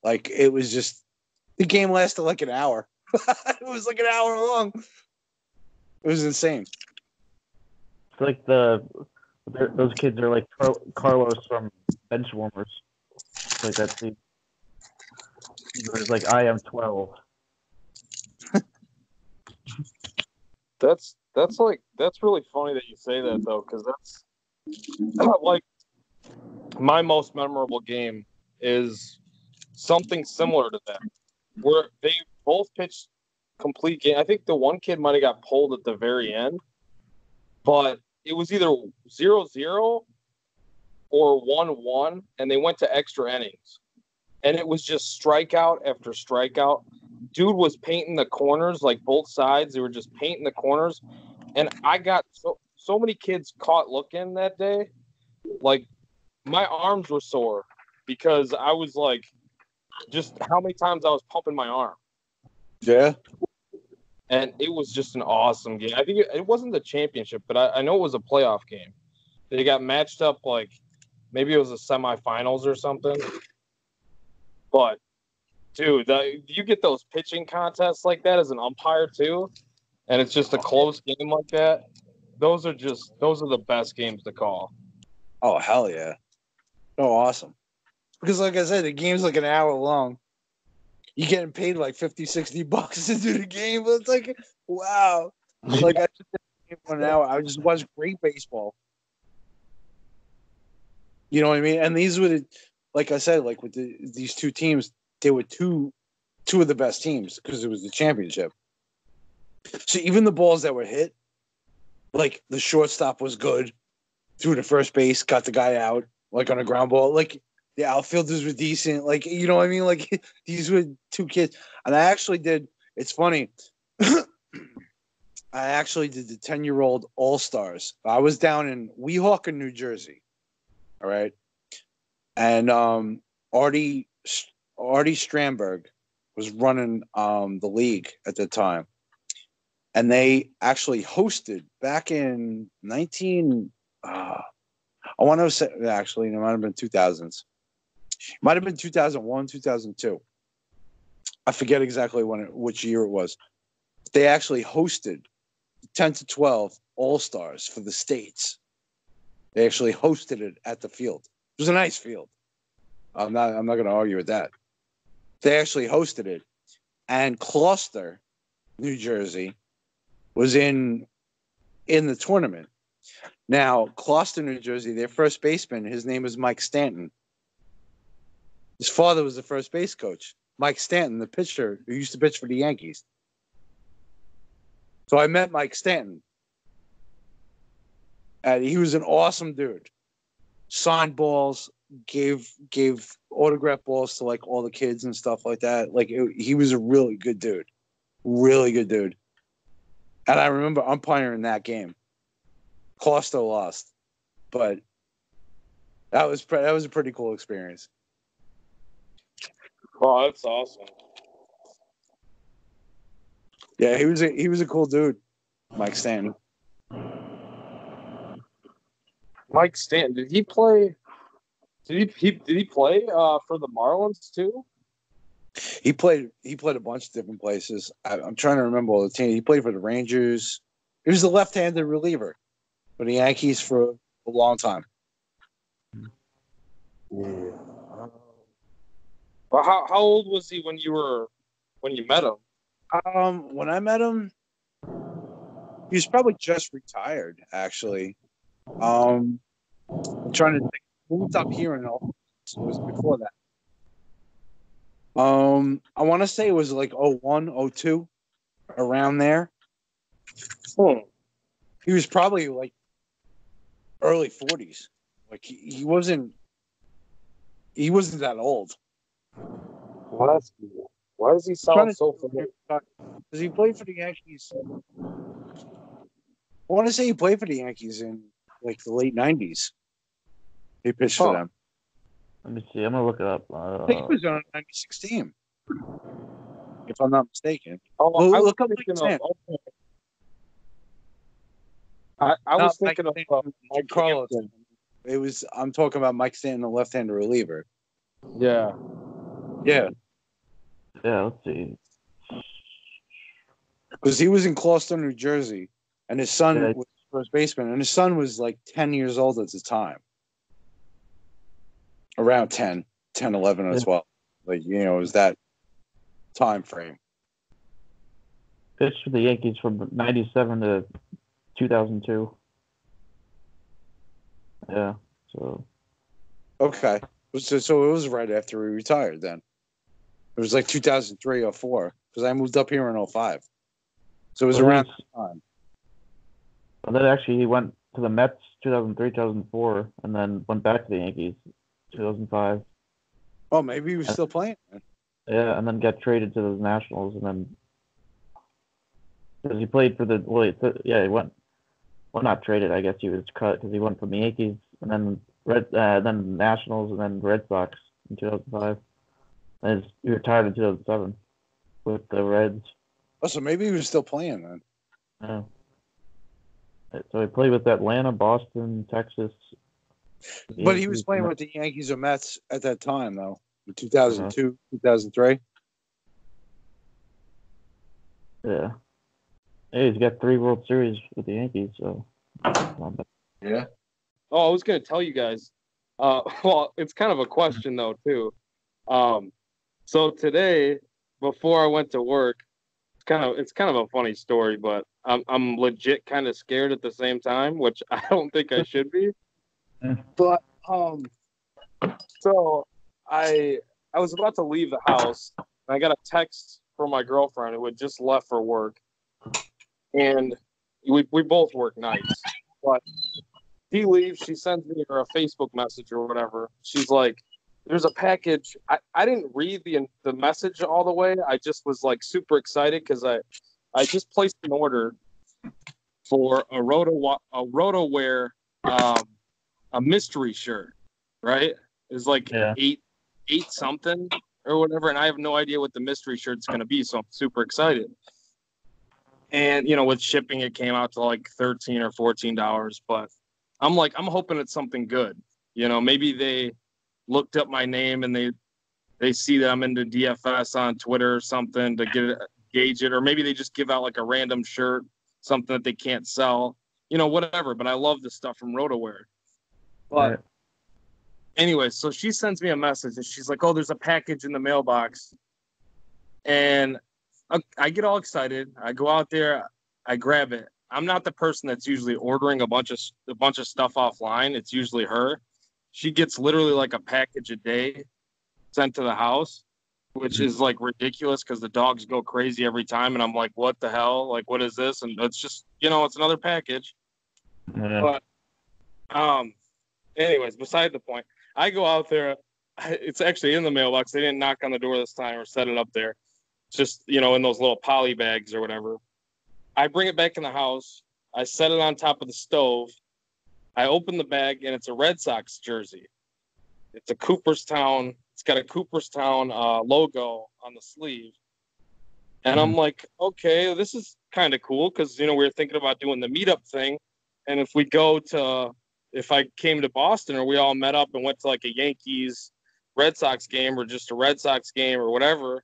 Like, it was just, the game lasted like an hour. It was like an hour long. It was insane. It's like those kids are like Carlos from Benchwarmers. It's like that scene. It's like, I am 12. That's really funny that you say that, though, because that's like my most memorable game is something similar to that, where they both pitched complete game. I think the one kid might have got pulled at the very end, but it was either 0-0 or 1-1, and they went to extra innings. And it was just strikeout after strikeout. Dude was painting the corners, like both sides. They were just painting the corners. And I got so many kids caught looking that day. Like, my arms were sore because I was like, just how many times I was pumping my arm. Yeah. And it was just an awesome game. I think it wasn't the championship, but I know it was a playoff game. They got matched up like maybe it was a semifinals or something. But, dude, you get those pitching contests like that as an umpire too, and it's just a close game like that. Those are the best games to call. Oh, hell yeah. Oh, awesome. Because, like I said, the game's like an hour long. You're getting paid like $50-$60 to do the game. But it's like, wow. Like, I just did the game for an hour. I just watched great baseball. You know what I mean? And these were, like I said, like with these two teams, they were two of the best teams because it was the championship. So even the balls that were hit, like the shortstop was good, threw to first base, got the guy out, like on a ground ball. Like the outfielders were decent. Like, you know what I mean? Like these were two kids. And I actually did, it's funny. I actually did the 10-year-old All-Stars. I was down in Weehawken, New Jersey. All right. And Artie Strandberg was running the league at the time. And they actually hosted back in I want to say, actually, it might have been 2000s. It might have been 2001, 2002. I forget exactly which year it was. They actually hosted 10 to 12 All-Stars for the states. They actually hosted it at the field. It was a nice field. I'm not going to argue with that. They actually hosted it, and Gloucester, New Jersey, was in the tournament. Now, Gloucester, New Jersey, their first baseman, his name was Mike Stanton. His father was the first base coach. Mike Stanton, the pitcher who used to pitch for the Yankees. So I met Mike Stanton. And he was an awesome dude. Signed balls, gave autograph balls to like all the kids and stuff like that. Like he was a really good dude. Really good dude. And I remember umpiring that game. Costa lost, but that was a pretty cool experience. Oh, that's awesome. Yeah, he was a cool dude, Mike Stanton. Mike Stanton, did he play? Did he play for the Marlins too? He played a bunch of different places. I'm trying to remember all the teams. He played for the Rangers. He was the left-handed reliever for the Yankees for a long time. Yeah. Well, how old was he when you met him? When I met him, he was probably just retired. Actually, I'm trying to think. Moved up here in all. It was before that. I want to say it was like 01, 02, around there. He was probably like early 40s. Like he wasn't that old. Why does he sound so familiar? Because he played for the Yankees. I want to say he played for the Yankees in like the late 90s. He pitched for them. Let me see. I'm gonna look it up. I think he was on a 96 team, if I'm not mistaken. Oh, well, I was look up thinking Mike I was thinking of Mike Carlos. I'm talking about Mike Stanton, the left-handed reliever. Yeah. Yeah, let's see. Because he was in Gloucester, New Jersey, and his son was first baseman, and his son was like 10 years old at the time. Around 10, 11 or 12. Like, it was that time frame. Pitched for the Yankees from 97 to 2002. Yeah, so. Okay. So it was right after he retired then. It was like 2003 or 4, because I moved up here in 05. So it was around that time. But then actually he went to the Mets 2003, 2004, and then went back to the Yankees 2005. Oh, maybe he was still playing. Yeah, and then got traded to the Nationals, and then because he played for the he went. Well, not traded. I guess he was cut because he went from the Yankees and then then Nationals and then Red Sox in 2005. And he retired in 2007 with the Reds. Oh, so maybe he was still playing then. Yeah. So he played with Atlanta, Boston, Texas. But he was playing with the Yankees or Mets at that time, though, in 2002, 2003. Yeah. Hey, he's got 3 World Series with the Yankees, so. Yeah. Oh, I was going to tell you guys. Well, it's kind of a question, though, too. So today, before I went to work, it's kind of a funny story, but I'm legit kind of scared at the same time, which I don't think I should be. But so I was about to leave the house, and I got a text from my girlfriend who had just left for work, and we both work nights. But she leaves, she sends me a Facebook message or whatever. She's like, "There's a package." I didn't read the message all the way. I just was like super excited because I just placed an order for a RotoWear a mystery shirt, right? It's like eight something or whatever, and I have no idea what the mystery shirt's gonna be, so I'm super excited. And with shipping, it came out to like $13 or $14, but I'm hoping it's something good. Maybe they looked up my name and they see that I'm into DFS on Twitter or something to gauge it, or maybe they just give out like a random shirt, something that they can't sell, whatever. But I love this stuff from RotoWear. But anyway, so she sends me a message and she's like, "Oh, there's a package in the mailbox," and I get all excited. I go out there, I grab it. I'm not the person that's usually ordering a bunch of stuff offline. It's usually her. She gets literally like a package a day sent to the house, which is like ridiculous because the dogs go crazy every time. And I'm like, what the hell? Like, what is this? And it's just, it's another package. Yeah. But, anyways, beside the point, I go out there. It's actually in the mailbox. They didn't knock on the door this time or set it up there. It's just, in those little poly bags or whatever. I bring it back in the house. I set it on top of the stove. I open the bag, and it's a Red Sox jersey. It's a Cooperstown. It's got a Cooperstown logo on the sleeve. And I'm like, okay, this is kind of cool because, we were thinking about doing the meetup thing. And if I came to Boston or we all met up and went to like a Yankees Red Sox game or just a Red Sox game or whatever,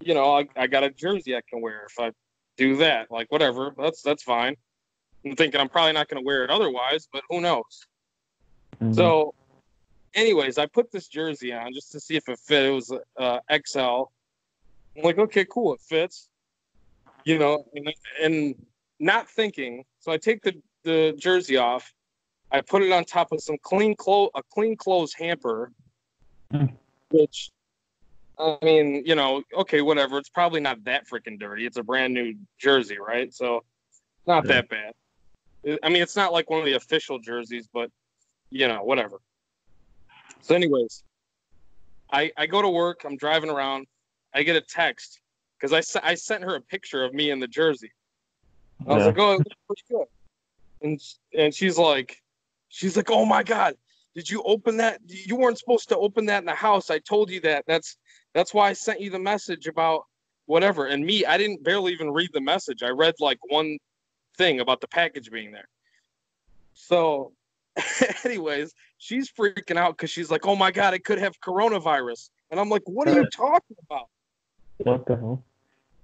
I got a jersey I can wear if I do that. Like, whatever, that's fine. I'm thinking I'm probably not going to wear it otherwise, but who knows? So anyways, I put this jersey on just to see if it fit. It was XL. I'm like, okay, cool, it fits. And not thinking. So I take the jersey off. I put it on top of a clean clothes hamper, which, I mean, okay, whatever. It's probably not that freaking dirty. It's a brand new jersey, right? So not that bad. I mean, it's not like one of the official jerseys, but, whatever. So anyways, I go to work. I'm driving around. I get a text because I sent her a picture of me in the jersey. I was like, oh, it looks pretty good. And she's like, oh my God, did you open that? You weren't supposed to open that in the house. I told you that. That's why I sent you the message about whatever. And I didn't barely even read the message. I read like one thing about the package being there. So anyways, she's freaking out because she's like, oh my God, it could have coronavirus. And I'm like, what are you talking about? What the hell?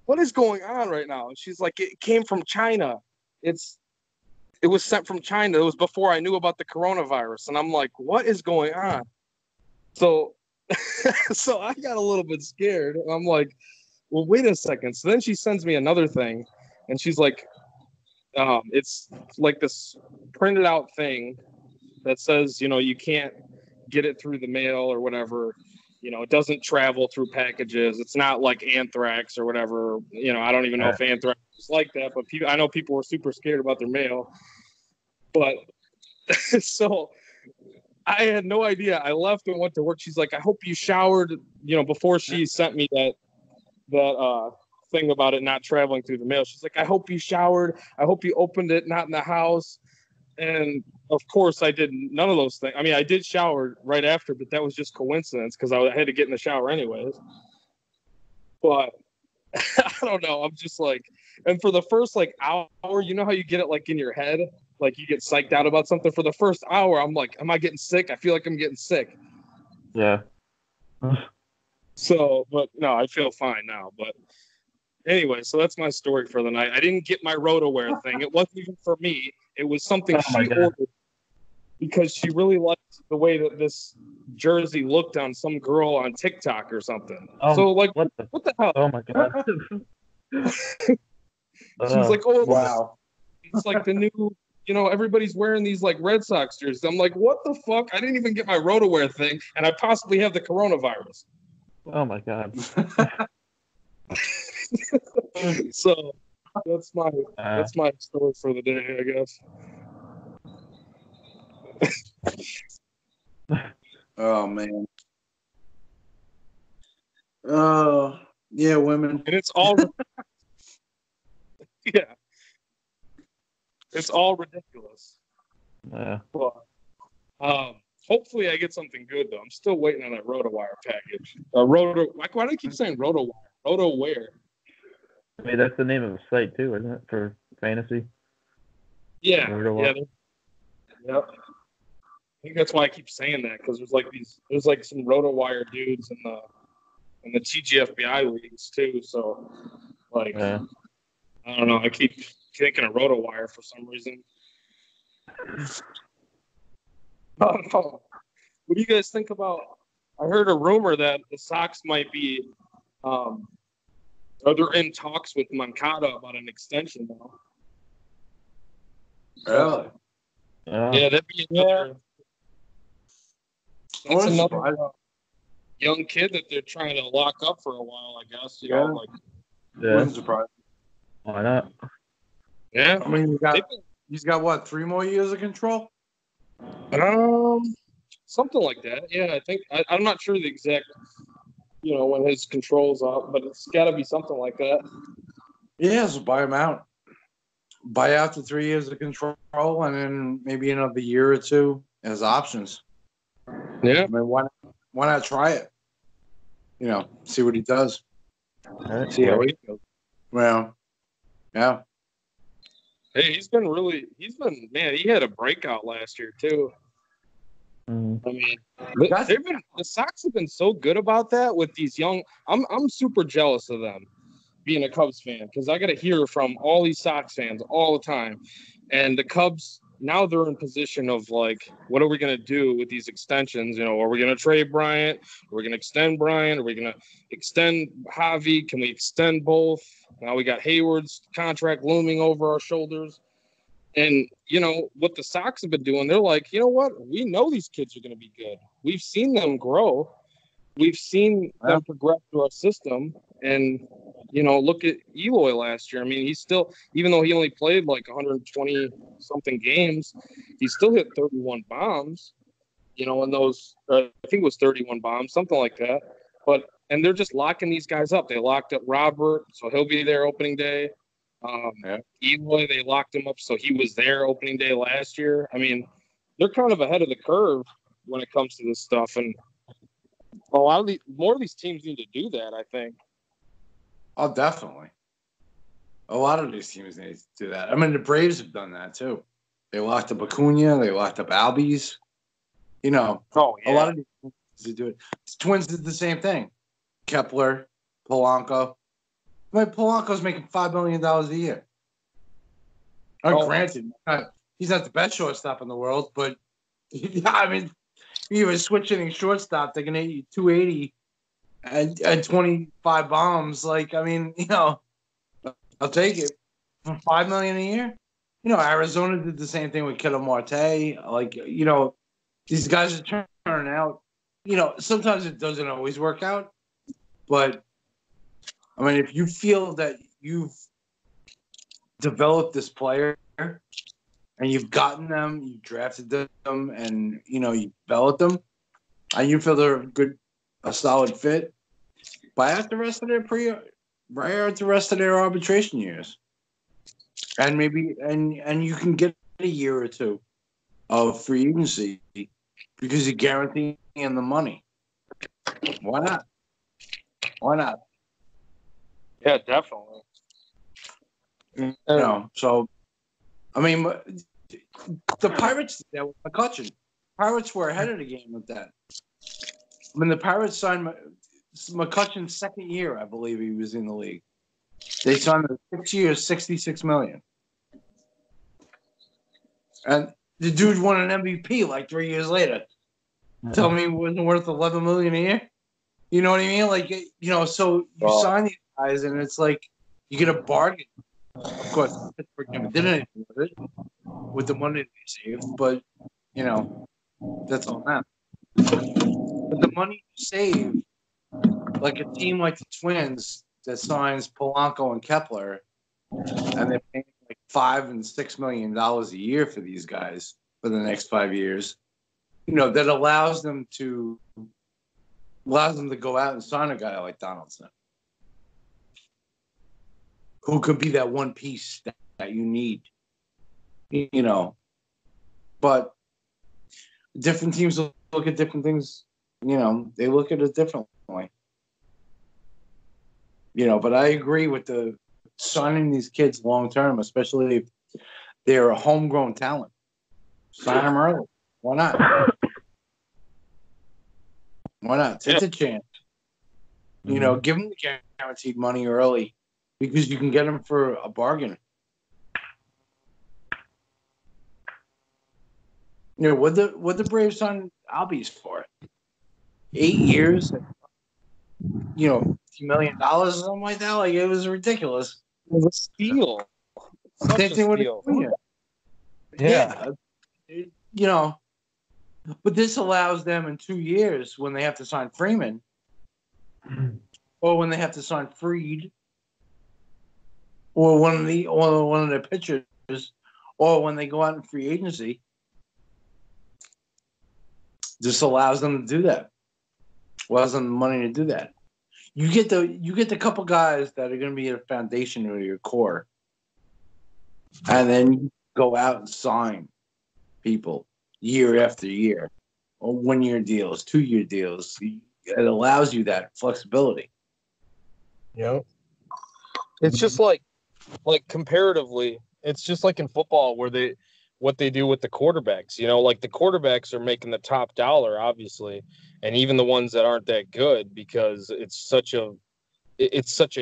What is going on right now? And she's like, it came from China. It was sent from China. It was before I knew about the coronavirus. And I'm like, what is going on? So I got a little bit scared. I'm like, well, wait a second. So then she sends me another thing, and she's like, it's like this printed out thing that says, you can't get it through the mail or whatever. It doesn't travel through packages. It's not like anthrax or whatever. I don't even know if anthrax is like that, but I know people were super scared about their mail. But so I had no idea. I left and went to work. She's like, I hope you showered, before she sent me that thing about it not traveling through the mail. She's like, I hope you showered. I hope you opened it not in the house. And of course I did none of those things. I mean, I did shower right after, but that was just coincidence because I had to get in the shower anyways. But I don't know. I'm just like, and for the first like hour, you know how you get it like in your head, like you get psyched out about something. For the first hour, I'm like, am I getting sick? I feel like I'm getting sick. Yeah. So, but no, I feel fine now. But anyway, so that's my story for the night. I didn't get my RotoWear thing. It wasn't even for me. It was something she ordered because she really liked the way that this jersey looked on some girl on TikTok or something. So like, what the hell? Oh my god. She was like, oh, Wow. it's like the new, everybody's wearing these like Red Sox jerseys. I'm like, what the fuck? I didn't even get my RotoWear thing, and I possibly have the coronavirus. Oh my god. So that's my story for the day, I guess. Oh man. Yeah, women. And it's all yeah. It's all ridiculous. Yeah. But hopefully I get something good though. I'm still waiting on that RotoWire package. Why do I keep saying RotoWire? RotoWear. I mean, that's the name of the site too, isn't it, for fantasy? Yeah. RotoWire. Yeah. Yep. I think that's why I keep saying that, because there's like some RotoWire dudes in the TGFBI leagues too. So like, Yeah. I don't know. I keep thinking of RotoWire for some reason. I don't know. What do you guys think about? I heard a rumor that the Sox might be, or they're in talks with Moncada about an extension now. Really? Yeah, that'd be another. That's another young kid that they're trying to lock up for a while, I guess. You know, like. Yeah. Wouldn't surprise me. Why not? Yeah. I mean, he's got what, 3 more years of control? Something like that. Yeah, I think I'm not sure the exact, when his control's up, but it's got to be something like that. Yeah, so buy him out. Buy out the 3 years of control, and then maybe another year or two as options. Yeah. I mean, why not try it? See what he does. Right. See how he goes. Well, yeah. Hey, man, he had a breakout last year too. Mm-hmm. I mean, the Sox have been so good about that with these young. I'm super jealous of them being a Cubs fan, because I got to hear from all these Sox fans all the time, and the Cubs now they're in position of like, what are we going to do with these extensions? Are we going to trade Bryant? Are we going to extend Bryant? Are we going to extend Javi? Can we extend both? Now we got Hayward's contract looming over our shoulders. And, what the Sox have been doing, they're like, you know what? We know these kids are going to be good. We've seen them grow. We've seen them progress through our system. And, look at Eloy last year. I mean, he's still, even though he only played like 120-something games, he still hit 31 bombs, in those, I think it was 31 bombs, something like that. And they're just locking these guys up. They locked up Robert, so he'll be there opening day. Eloy, they locked him up, so he was there opening day last year. I mean, they're kind of ahead of the curve when it comes to this stuff, and a lot of more of these teams need to do that, I think. Oh, definitely. A lot of these teams need to do that. I mean, the Braves have done that too. They locked up Acuna. They locked up Albies. A lot of these teams do it. The Twins did the same thing. Kepler, Polanco. I mean, Polanco's making $5 million a year. Granted, he's not the best shortstop in the world, but I mean, you were switching shortstop, they're gonna hit you 280 and 25 bombs. Like, I mean, I'll take it for $5 million a year. Arizona did the same thing with Ketel Marte. Like, these guys are turning out. Sometimes it doesn't always work out, but I mean, if you feel that you've developed this player and you've gotten them, you drafted them, and you developed them, and you feel they're a solid fit, buy out the rest of their arbitration years, and maybe and you can get a year or two of free agency because you're guaranteeing the money. Why not? Why not? Yeah, definitely. So I mean, the Pirates did that with McCutchen. Pirates were ahead of the game with that. I mean, the Pirates signed McCutchen's second year, I believe he was in the league. They signed him 6 years, $66 million. And the dude won an MVP like 3 years later. Tell me it wasn't worth $11 million a year? You know what I mean? Like, so you sign these guys, and it's like you get a bargain. Of course, Pittsburgh never did anything with it, with the money they saved, but, that's all that. But the money you save, like a team like the Twins that signs Polanco and Kepler, and they're paying like $5 and $6 million a year for these guys for the next 5 years, that allows them to go out and sign a guy like Donaldson, who could be that one piece that you need, But different teams look at different things. They look at it differently. But I agree with the signing these kids long term, especially if they're a homegrown talent. Sign them early. Why not? Why not? Take the chance. Give them the guaranteed money early because you can get them for a bargain. What the Braves signed Albies for? 8 years, $50 million or something like that. Like, it was ridiculous. It was a steal. Same thing with Acuna. Yeah. But this allows them in 2 years when they have to sign Freeman, or when they have to sign Fried, or one of their pitchers, or when they go out in free agency. This allows them to do that. Allows them the money to do that. You get the couple guys that are going to be a foundation of your core, and then you go out and sign people year after year, or 1 year deals, 2 year deals. It allows you that flexibility. It's just like comparatively, it's just like in football where what they do with the quarterbacks. Like the quarterbacks are making the top dollar, obviously, and even the ones that aren't that good, because it's such a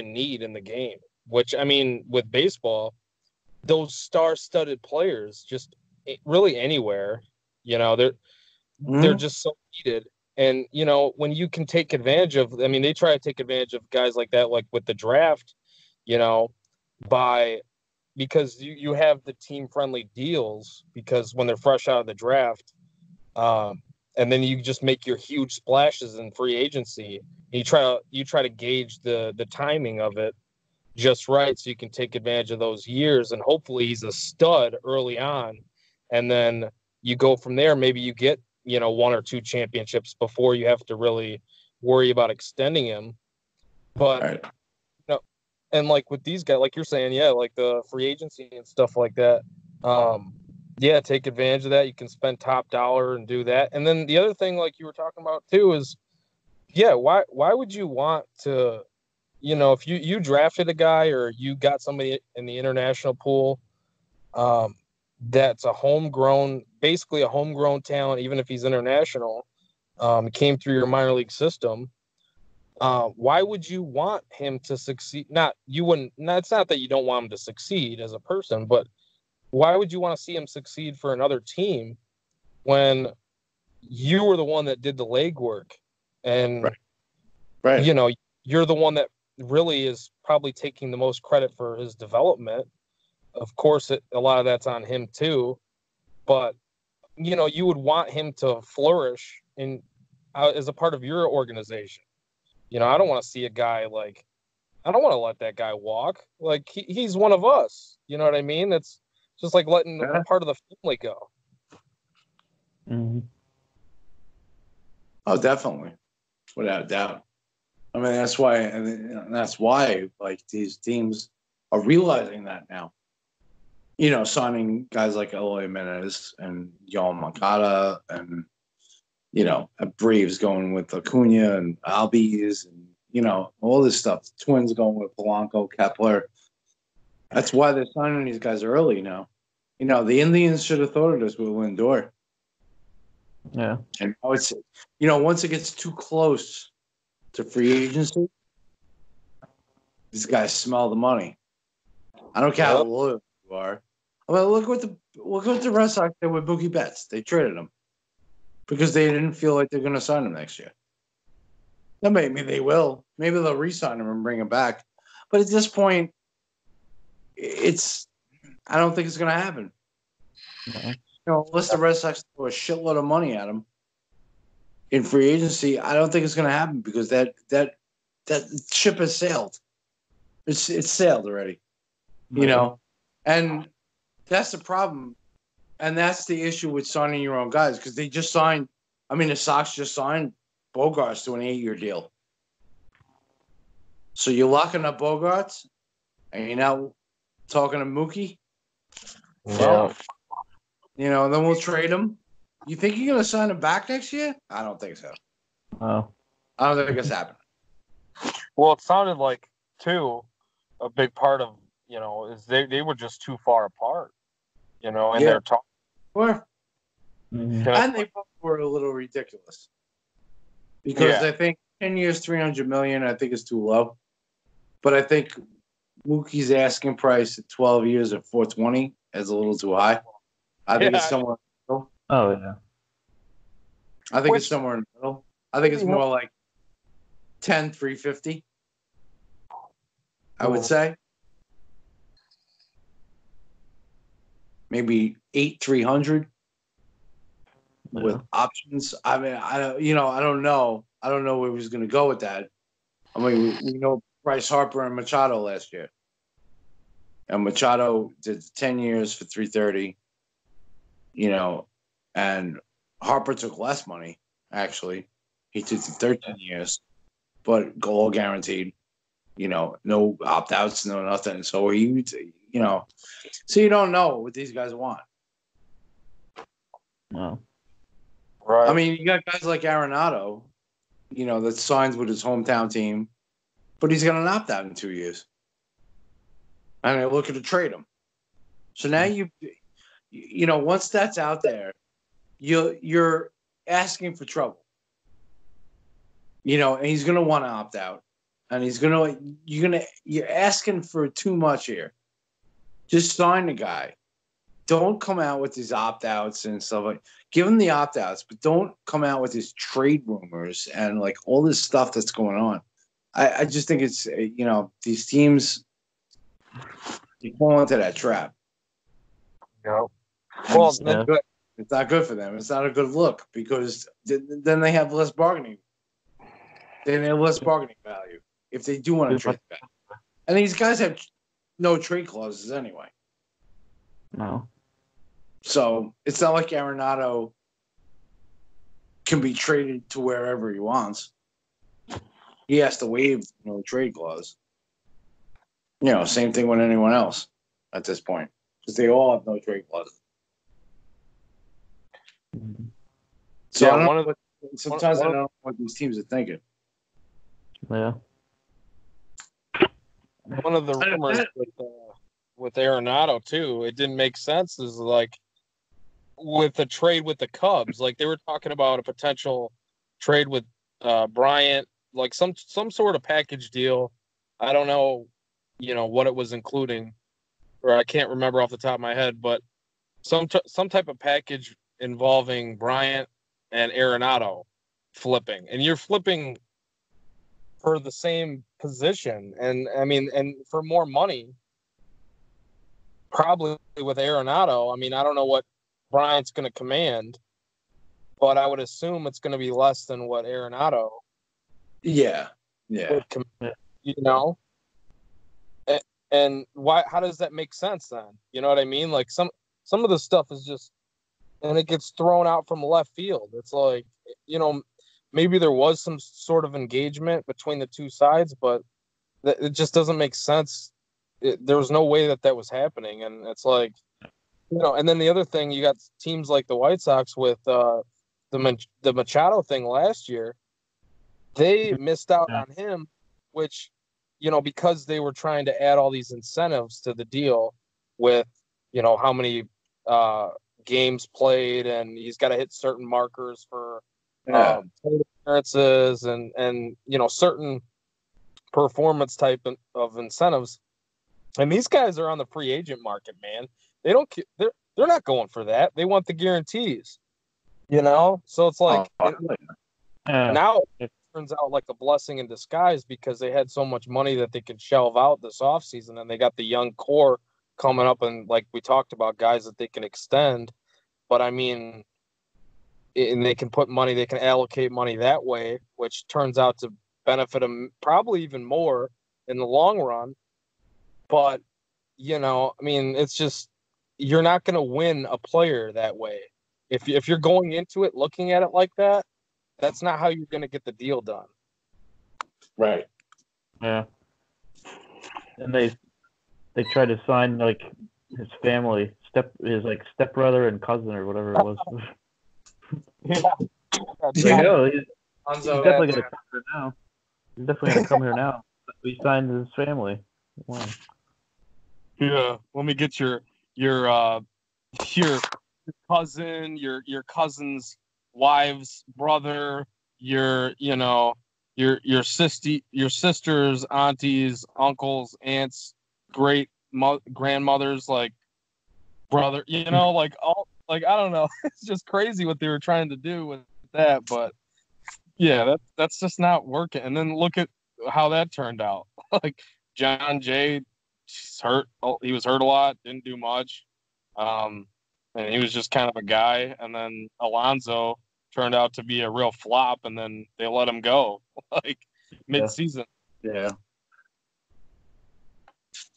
need in the game. Which, I mean, with baseball, those star-studded players, just really anywhere, they're just so needed. And when you can take advantage of, I mean, they try to take advantage of guys like that, like with the draft, because you have the team-friendly deals, because when they're fresh out of the draft, and then you just make your huge splashes in free agency. You try to gauge the timing of it just right, so you can take advantage of those years, and hopefully he's a stud early on, and then you go from there. Maybe you get 1 or 2 championships before you have to really worry about extending him. But right. And like with these guys, like you're saying, yeah, like the free agency and stuff like that. Yeah, take advantage of that. You can spend top dollar and do that. And then the other thing, like you were talking about too, is why would you want to, if you drafted a guy or you got somebody in the international pool, that's basically a homegrown talent, even if he's international, came through your minor league system. Why would you want him to succeed? It's not that you don't want him to succeed as a person, but why would you want to see him succeed for another team when you were the one that did the legwork? And, right. You're the one that really is probably taking the most credit for his development. Of course, a lot of that's on him too, but, you would want him to flourish as a part of your organization. I don't want to see a guy I don't want to let that guy walk. Like he's one of us. You know what I mean? Just like letting a part of the family go. Mm-hmm. Oh, definitely, without a doubt. I mean, that's why like these teams are realizing that now. You know, signing guys like Eloy Jimenez and Johnnie Black and Braves going with Acuna and Albies and all this stuff. The Twins going with Polanco, Kepler. That's why they're signing these guys early now. The Indians should have thought of this with Lindor. Yeah. And now it's once it gets too close to free agency, these guys smell the money. I don't care how loyal you are. I mean, look what the Red Sox did with Mookie Betts. They traded him because they didn't feel like they're going to sign him next year. Now, maybe they will. Maybe they'll re-sign him and bring him back. But at this point, I don't think it's going to happen. Unless the Red Sox throw a shitload of money at him in free agency, I don't think it's going to happen because that ship has sailed. It's sailed already, and that's the problem, and that's the issue with signing your own guys because they just signed. I mean, the Sox just signed Bogarts to an 8-year deal. So you're locking up Bogarts, and you're now talking to Mookie. Well, then we'll trade him. You think you're going to sign him back next year? I don't think so. Oh. I don't think it's happening. Well, it sounded like, too, a big part of, is they were just too far apart, in their talk. Sure. Mm-hmm. And they both were a little ridiculous. Because I think 10 years, $300 million, I think is too low. But I think Mookie's asking price at 12 years at $420 is a little too high. I think it's somewhere in the middle. Oh, yeah. I think it's somewhere in the middle. I think it's more like 10, $350. I would say. Maybe 8, $300 with options. I mean, I don't know. I don't know where he was going to go with that. I mean, we know Bryce Harper and Machado last year. And Machado did 10 years for $330, and Harper took less money, actually. He took 13 years, but all guaranteed, no opt-outs, no nothing. So so you don't know what these guys want. Wow. Right. I mean, you got guys like Arenado, that signs with his hometown team, but he's got an opt-out in 2 years. And they're looking to trade him. So now once that's out there, you're asking for trouble. And he's going to want to opt out. And you're asking for too much here. Just sign the guy. Don't come out with these opt-outs and stuff like. Give him the opt-outs, but don't come out with these trade rumors and like all this stuff that's going on. I just think it's these teams they fall into that trap. Yeah. Well, it's not good. It's not good for them. It's not a good look because then they have less bargaining. Then they have less bargaining value if they do want to trade back. And these guys have no trade clauses anyway. No. So it's not like Arenado can be traded to wherever he wants. He has to waive no trade clause. Same thing with anyone else at this point because they all have no trade clauses. So sometimes I don't know what these teams are thinking. Yeah. One of the rumors with Arenado too, it didn't make sense. Is like with the trade with the Cubs, like they were talking about a potential trade with Bryant, like some sort of package deal. I don't know, what it was including, or I can't remember off the top of my head, but some type of package involving Bryant and Arenado flipping, and you're flipping for the same position, and I mean, and for more money, probably with Arenado. I mean, I don't know what Bryant's going to command, but I would assume it's going to be less than what Arenado. Yeah. Would command, And why? How does that make sense then? You know what I mean? Like some of the stuff is just, and it gets thrown out from left field. It's like, maybe there was some sort of engagement between the two sides, but it just doesn't make sense. There was no way that was happening, and it's like, And then the other thing, you got teams like the White Sox with the Machado thing last year. They missed out on him, which, because they were trying to add all these incentives to the deal with, how many games played, and he's got to hit certain markers for appearances and certain performance type of incentives. And these guys are on the free agent market, man. They don't. They're not going for that. They want the guarantees. So it's like now it turns out like a blessing in disguise because they had so much money that they could shelve out this offseason, and they got the young core coming up, and like we talked about, guys that they can extend. But I mean, and they can put money, they can allocate money that way, which turns out to benefit them probably even more in the long run. But I mean, it's just, you're not going to win a player that way. If you're going into it looking at it like that, that's not how you're going to get the deal done. Right. Yeah. And they tried to sign like his family, his stepbrother and cousin or whatever it was. He's definitely going to come here now. He's definitely going to come here now. We signed his family. Wow. Yeah. Let me get your cousin, your cousin's wife's brother, your sisters, aunties, uncles, aunts, grandmothers, like brother, like all, like, I don't know. It's just crazy what they were trying to do with that, but yeah, that's just not working. And then look at how that turned out. Like John Jay, hurt. He was hurt a lot, didn't do much. And he was just kind of a guy. And then Alonso turned out to be a real flop, and then they let him go like mid-season. Yeah.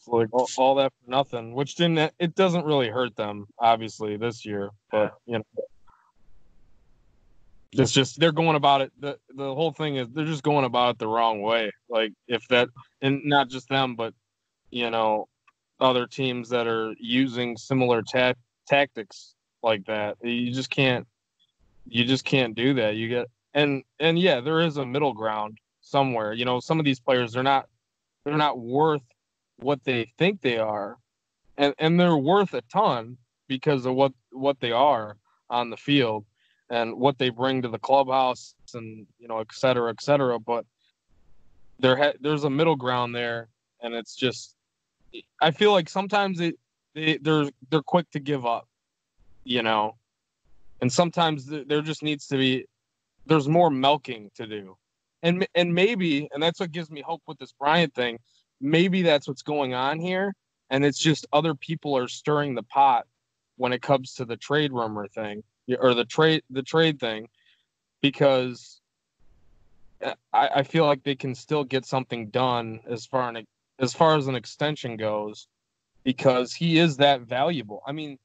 Like all that for nothing, which it doesn't really hurt them, obviously, this year. But, it's just they're going about it. The whole thing is they're just going about it the wrong way. Like and not just them, but, other teams that are using similar tactics like that. You just can't do that. You get and yeah, there is a middle ground somewhere. Some of these players, they're not worth what they think they are, and they're worth a ton because of what they are on the field and what they bring to the clubhouse, and et cetera, et cetera. But there's a middle ground there, and it's just, I feel like sometimes they're quick to give up, and sometimes there just needs to be, there's more milking to do, and maybe, and that's what gives me hope with this Bryant thing. Maybe that's what's going on here, and it's just other people are stirring the pot when it comes to the trade rumor thing, or the trade thing, because I feel like they can still get something done as far as an extension goes, because he is that valuable. I mean,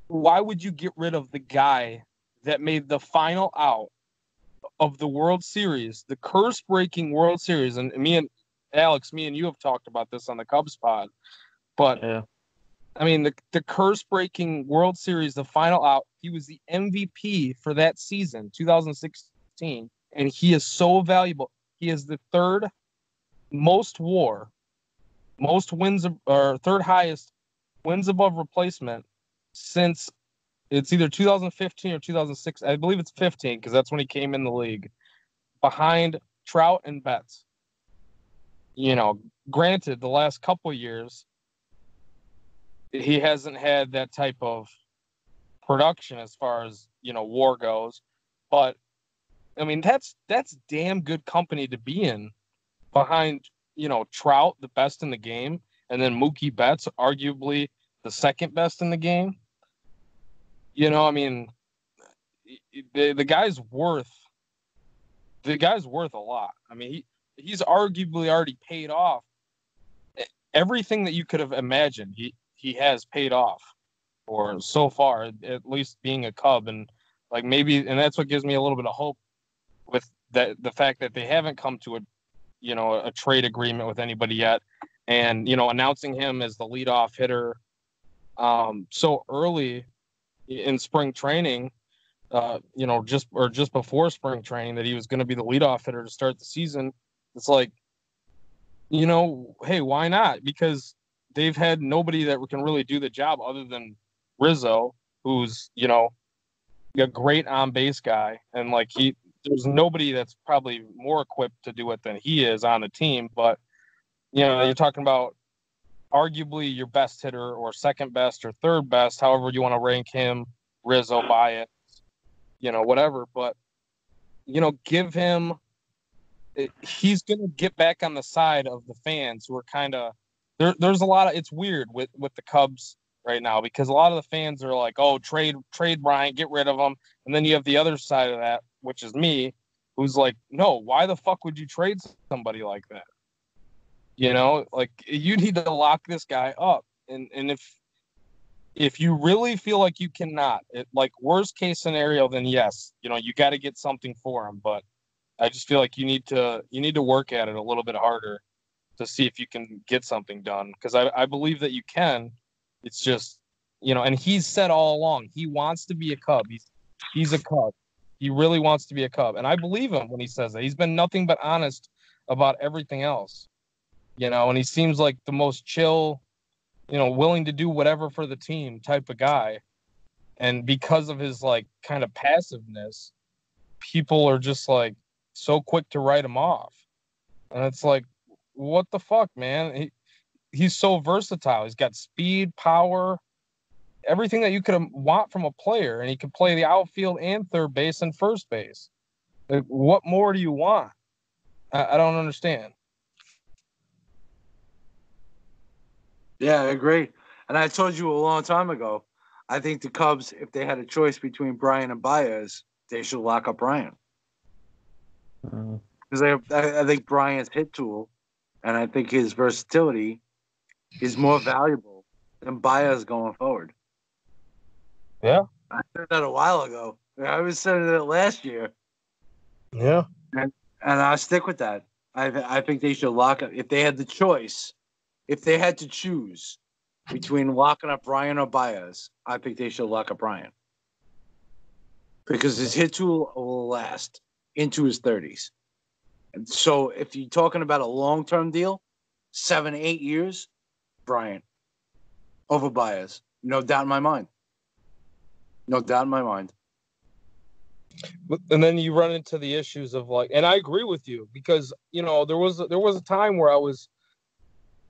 why would you get rid of the guy that made the final out of the World Series, the curse-breaking World Series? And me and Alex, me and you have talked about this on the Cubs pod, but yeah. I mean, the curse-breaking World Series, the final out, he was the MVP for that season, 2016, and he is so valuable. He is the third most WAR, most wins, or third highest wins above replacement since it's either 2015 or 2006. I believe it's 15 because that's when he came in the league, behind Trout and Betts. Granted, the last couple years, he hasn't had that type of production as far as, WAR goes. But, I mean, that's damn good company to be in, behind, Trout, the best in the game, and then Mookie Betts, arguably the second best in the game. I mean, the guy's worth a lot. I mean, he's arguably already paid off everything that you could have imagined, he has paid off for so far, at least being a Cub. And like maybe, and that's what gives me a little bit of hope with that, the fact that they haven't come to a trade agreement with anybody yet. And, announcing him as the leadoff hitter so early in spring training, just before spring training, that he was going to be the leadoff hitter to start the season. It's like, hey, why not? Because they've had nobody that can really do the job other than Rizzo, who's, a great on base guy. And like there's nobody that's probably more equipped to do it than he is on the team. But, you're talking about arguably your best hitter or second best or third best, however you want to rank him, Rizzo, Baez, whatever. But, give him, he's going to get back on the side of the fans who are kind of, there's a lot of, it's weird with the Cubs right now, because a lot of the fans are like, oh, trade Bryant, get rid of him. And then you have the other side of that, which is me, who's like, no, why the fuck would you trade somebody like that? Like, you need to lock this guy up. And if you really feel like you cannot, like worst case scenario, then yes, you got to get something for him. But I just feel like you need to work at it a little bit harder to see if you can get something done. Because I believe that you can. It's just, and he's said all along, he wants to be a Cub. He's a Cub. He really wants to be a Cub. And I believe him when he says that. He's been nothing but honest about everything else, and he seems like the most chill, willing to do whatever for the team type of guy. And because of his like kind of passiveness, people are just like so quick to write him off. And it's like, what the fuck, man? He's so versatile. He's got speed, power, everything that you could want from a player, and he can play the outfield and third base and first base. Like, what more do you want? I don't understand. Yeah, I agree. And I told you a long time ago, I think the Cubs, if they had a choice between Bryant and Baez, they should lock up Bryant. Because I think Bryant's hit tool, and I think his versatility is more valuable than Baez going forward. Yeah. I said that a while ago. I was saying that last year. Yeah. And I'll stick with that. I think they should lock up. If they had the choice, if they had to choose between locking up Bryant or Baez, I think they should lock up Bryant. Because his hit tool will last into his 30s. And so if you're talking about a long-term deal, 7-8 years, Bryant over Baez. No doubt in my mind. No doubt in my mind. And then you run into the issues of like, and I agree with you, because there was a time where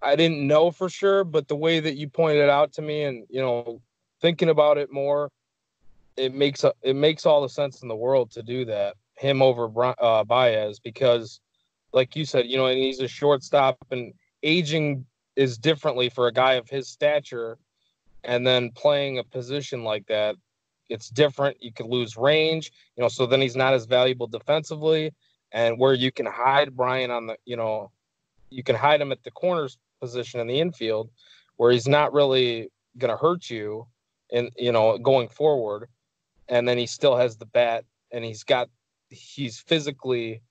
I didn't know for sure, but the way that you pointed it out to me, and thinking about it more, it makes all the sense in the world to do that, him over Baez, because like you said, and he's a shortstop, and aging is differently for a guy of his stature, and then playing a position like that, it's different. You could lose range, so then he's not as valuable defensively. And where you can hide Bryant on the, you can hide him at the corners position in the infield, where he's not really going to hurt you in, going forward. And then he still has the bat, and he's physically,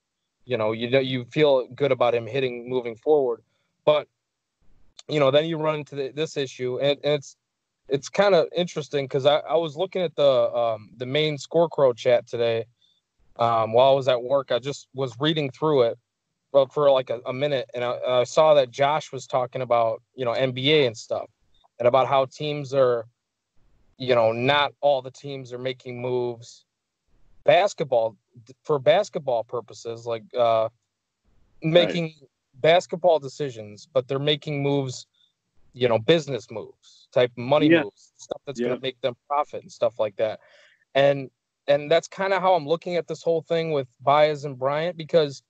you feel good about him hitting moving forward. But, then you run into this issue, and it's kind of interesting, because I was looking at the main Scorecrow chat today while I was at work. I just was reading through it for like a minute, and I saw that Josh was talking about NBA and stuff, and about how teams are, not all the teams are making moves for basketball purposes, like making basketball decisions, but they're making moves, business moves, type money moves, stuff that's going to make them profit and stuff like that. And that's kind of how I'm looking at this whole thing with Baez and Bryant, because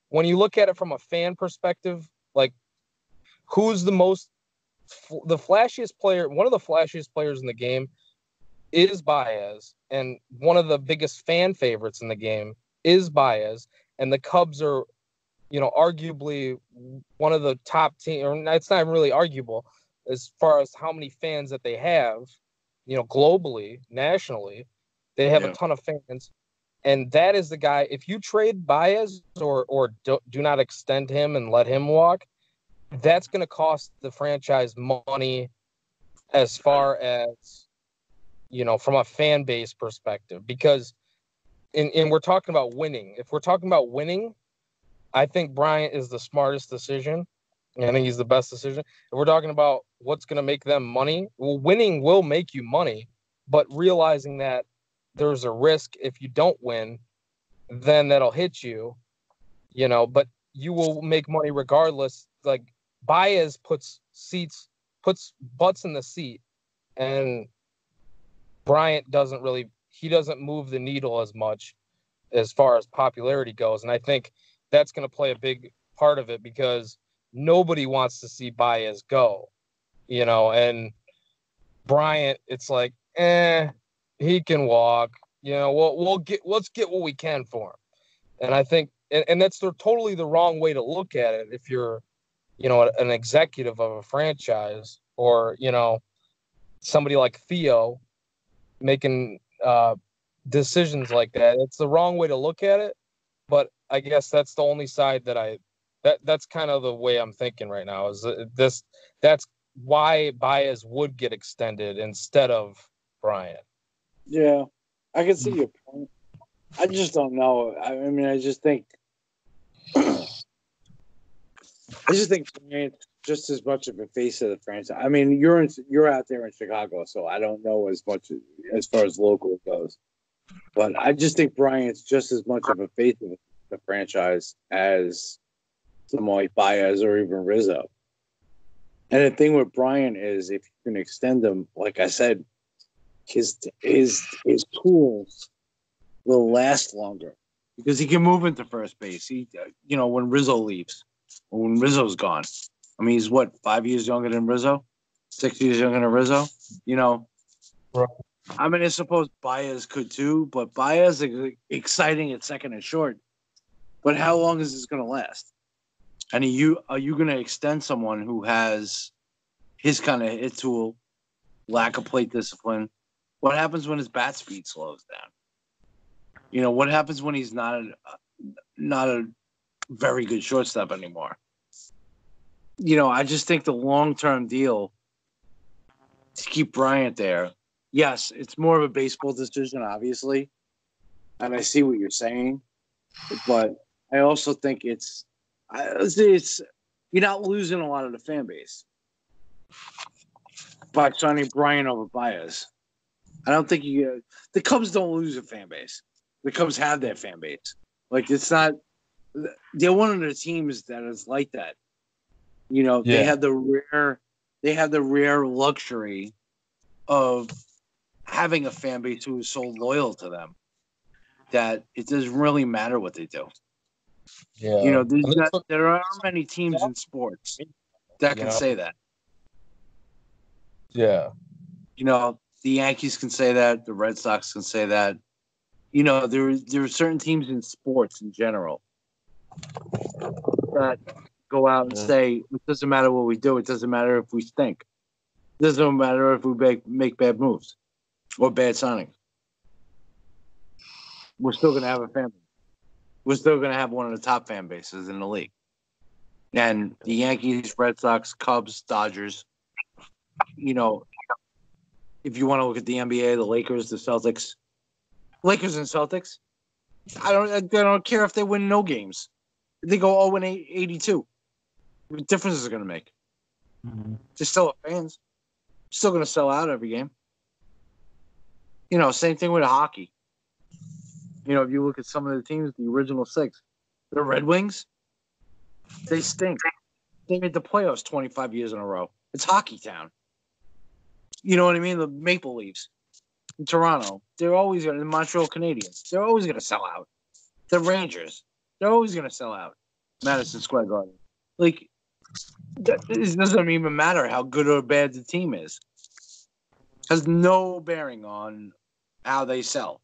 when you look at it from a fan perspective, like, who's the flashiest player? One of the flashiest players in the game is Baez, and one of the biggest fan favorites in the game is Baez. And the Cubs are, arguably one of the top team, or it's not really arguable as far as how many fans that they have, globally, nationally, they have a ton of fans. And that is the guy, if you trade Baez or do not extend him and let him walk, that's going to cost the franchise money as far as, from a fan base perspective, because and we're talking about winning. If we're talking about winning, I think Bryant is the smartest decision. I think he's the best decision. If we're talking about what's going to make them money, well, winning will make you money, but realizing that there's a risk if you don't win, then that'll hit you, but you will make money regardless. Like Baez puts butts in the seat, and Bryant doesn't move the needle as much as far as popularity goes. And I think that's going to play a big part of it, because nobody wants to see Baez go, and Bryant, it's like, he can walk, let's get what we can for him. And I think, and that's totally the wrong way to look at it. If you're, an executive of a franchise, or, somebody like Theo making decisions like that, it's the wrong way to look at it. But I guess that's the only side that's kind of the way I'm thinking right now, is that's why Baez would get extended instead of Bryant. Yeah, I can see your point. I just don't know. I mean, I just think Bryant's just as much of a face of the franchise. I mean, you're out there in Chicago, so I don't know as much as far as local goes. But I just think Bryant's just as much of a face of the franchise as someone like Baez or even Rizzo. And the thing with Bryant is, if you can extend him, like I said, his tools will last longer, because he can move into first base. He, when Rizzo leaves, or when Rizzo's gone. I mean, he's 5 years younger than Rizzo, 6 years younger than Rizzo. Right. I mean, I suppose Baez could too, but Baez is exciting at second and short. But how long is this going to last? And are you going to extend someone who has his kind of hit tool, lack of plate discipline? What happens when his bat speed slows down? What happens when he's not a very good shortstop anymore? I just think the long-term deal to keep Bryant there, yes, it's more of a baseball decision, obviously, and I see what you're saying, but I also think it's you're not losing a lot of the fan base by signing Bryant over Baez. I don't think the Cubs don't lose a fan base. The Cubs have their fan base. Like, it's not. They're one of the teams that is like that. They have the rare luxury of having a fan base who is so loyal to them that it doesn't really matter what they do. Yeah. There aren't many teams in sports that can say that. Yeah. The Yankees can say that. The Red Sox can say that. There are certain teams in sports in general that go out and say, it doesn't matter what we do. It doesn't matter if we stink. It doesn't matter if we make bad moves or bad signings. We're still going to have a fan base. We're still going to have one of the top fan bases in the league. And the Yankees, Red Sox, Cubs, Dodgers, if you want to look at the NBA, the Lakers, the Celtics, Lakers and Celtics, I don't care if they win no games. If they go 0-82, what difference is it going to make? Mm-hmm. They're still fans. Still going to sell out every game. Same thing with hockey. If you look at some of the teams, the original six, the Red Wings, they stink. They made the playoffs 25 years in a row. It's hockey town. You know what I mean? The Maple Leafs in Toronto, they're always going to, the Montreal Canadiens, they're always going to sell out. The Rangers, they're always going to sell out. Madison Square Garden. Like, it doesn't even matter how good or bad the team is. It has no bearing on how they sell.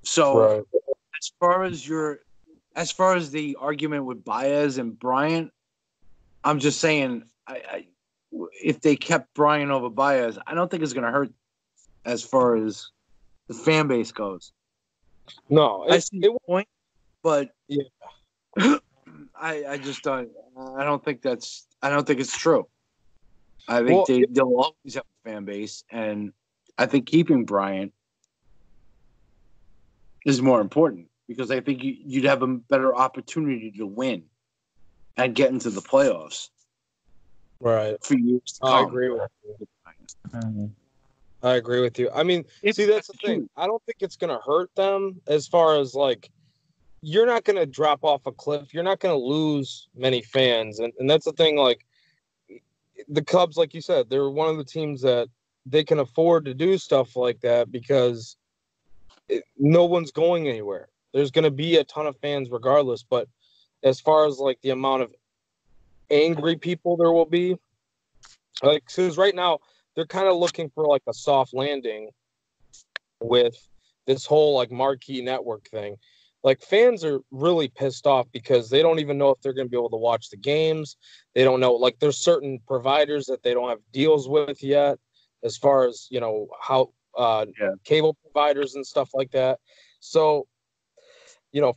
So, Right. as far as the argument with Baez and Bryant, I'm just saying, if they kept Bryant over Baez, I don't think it's going to hurt as far as the fan base goes. No, I see the point, but yeah. I just don't. I don't think it's true. I think they'll always have a fan base, and I think keeping Bryant is more important because I think you'd have a better opportunity to win and get into the playoffs. Right. For years to come. I agree with you. I agree with you. I mean, that's the thing. I don't think it's going to hurt them as far as, like, you're not going to drop off a cliff. You're not going to lose many fans. And that's the thing, like, the Cubs, like you said, they're one of the teams that they can afford to do stuff like that because no one's going anywhere. There's going to be a ton of fans regardless. But as far as, like, the amount of angry people there will be, like, because right now they're kind of looking for, like, a soft landing with this whole, like, marquee network thing. Like, fans are really pissed off because they don't even know if they're going to be able to watch the games. They don't know, like, there's certain providers that they don't have deals with yet as far as, you know, how cable providers and stuff like that. So, you know,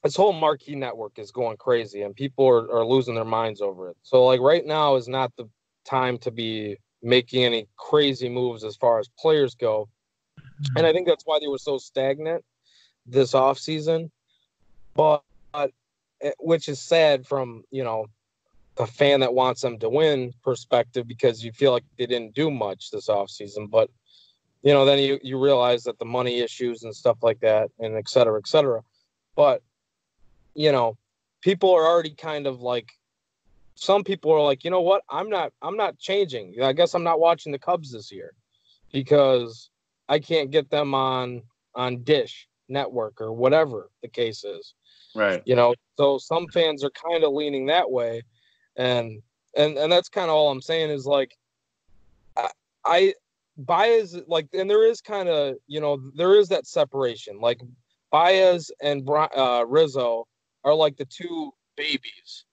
this whole marquee network is going crazy and people are losing their minds over it. So, like, right now is not the time to be making any crazy moves as far as players go. And I think that's why they were so stagnant this offseason, but which is sad from, you know, a fan that wants them to win perspective because you feel like they didn't do much this offseason. But, you know, then you realize that the money issues and stuff like that and et cetera, et cetera. But, you know, people are already kind of like, some people are like, you know what, I'm not changing. I guess I'm not watching the Cubs this year because I can't get them on Dish Network or whatever the case is. Right. You know, so some fans are kind of leaning that way. And that's kind of all I'm saying is, like, I Baez, like, and there is kind of, you know, there is that separation. Like, Baez and Rizzo are like the two babies.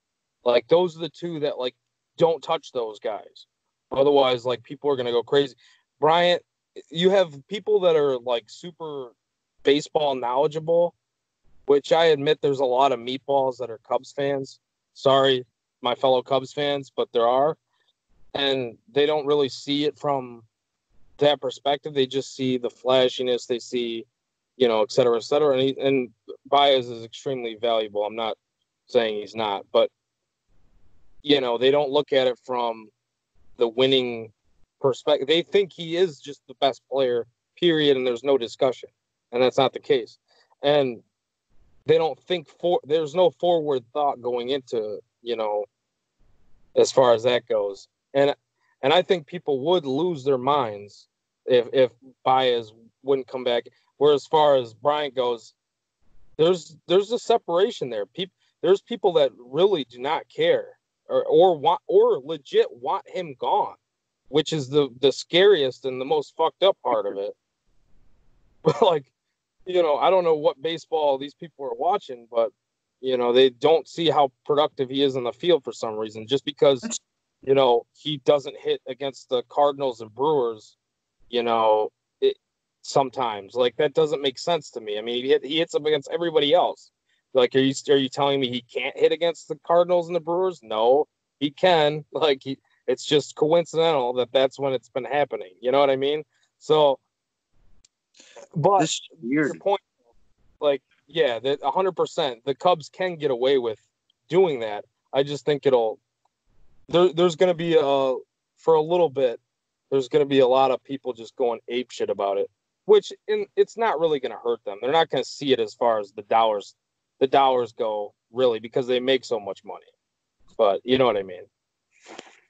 Like, those are the two that, like, don't touch those guys. Otherwise, like, people are going to go crazy. Bryant, you have people that are, like, super baseball knowledgeable, which I admit there's a lot of meatballs that are Cubs fans. Sorry, my fellow Cubs fans, but there are. And they don't really see it from that perspective. They just see the flashiness. They see, you know, et cetera, et cetera. And Baez is extremely valuable. I'm not saying he's not, but, you know, they don't look at it from the winning perspective. They think he is just the best player, period, and there's no discussion. And that's not the case. And they don't think there's no forward thought going into, you know, as far as that goes. And I think people would lose their minds if Baez wouldn't come back. Whereas as far as Bryant goes, there's a separation there. There's people that really do not care or legit want him gone, which is the scariest and the most fucked up part of it. But, like, you know, I don't know what baseball these people are watching, but, you know, they don't see how productive he is on the field for some reason. Just because, you know, he doesn't hit against the Cardinals and Brewers, you know, sometimes, like, that doesn't make sense to me. I mean, he hits up against everybody else. Like, are you telling me he can't hit against the Cardinals and the Brewers? No, he can. Like, it's just coincidental that that's when it's been happening. You know what I mean? So, but this is weird. Your point, like, yeah, that 100%, the Cubs can get away with doing that. I just think there's going to be for a little bit, there's going to be a lot of people just going apeshit about it, which it's not really going to hurt them. They're not going to see it as far as the dollars go, really, because they make so much money. But you know what I mean?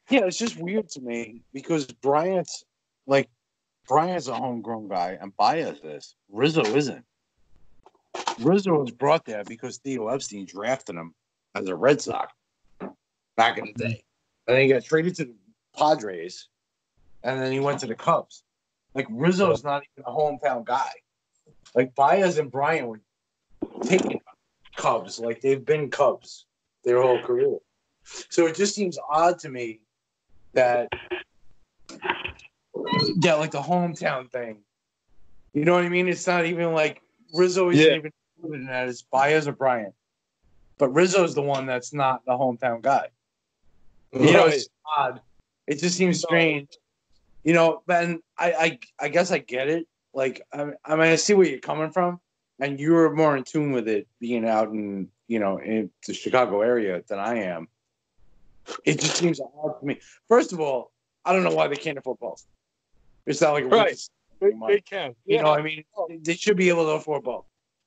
Yeah, it's just weird to me because Bryant's a homegrown guy and Baez is. Rizzo isn't. Rizzo was brought there because Theo Epstein drafted him as a Red Sox back in the day. And then he got traded to the Padres, and then he went to the Cubs. Like, Rizzo's not even a hometown guy. Like Baez and Bryant were taking Cubs, like they've been Cubs their whole career. So it just seems odd to me that like the hometown thing. You know what I mean? It's not even like Rizzo isn't even included in that. It's Baez or Bryant. But Rizzo's the one that's not the hometown guy. You know, it's odd. It just seems strange. You know, Ben, I guess I get it. Like, I mean, I see where you're coming from, and you're more in tune with it being out in, you know, in the Chicago area than I am. It just seems odd to me. First of all, I don't know why they can't afford both. It's not like they can. You know what I mean? They should be able to afford both.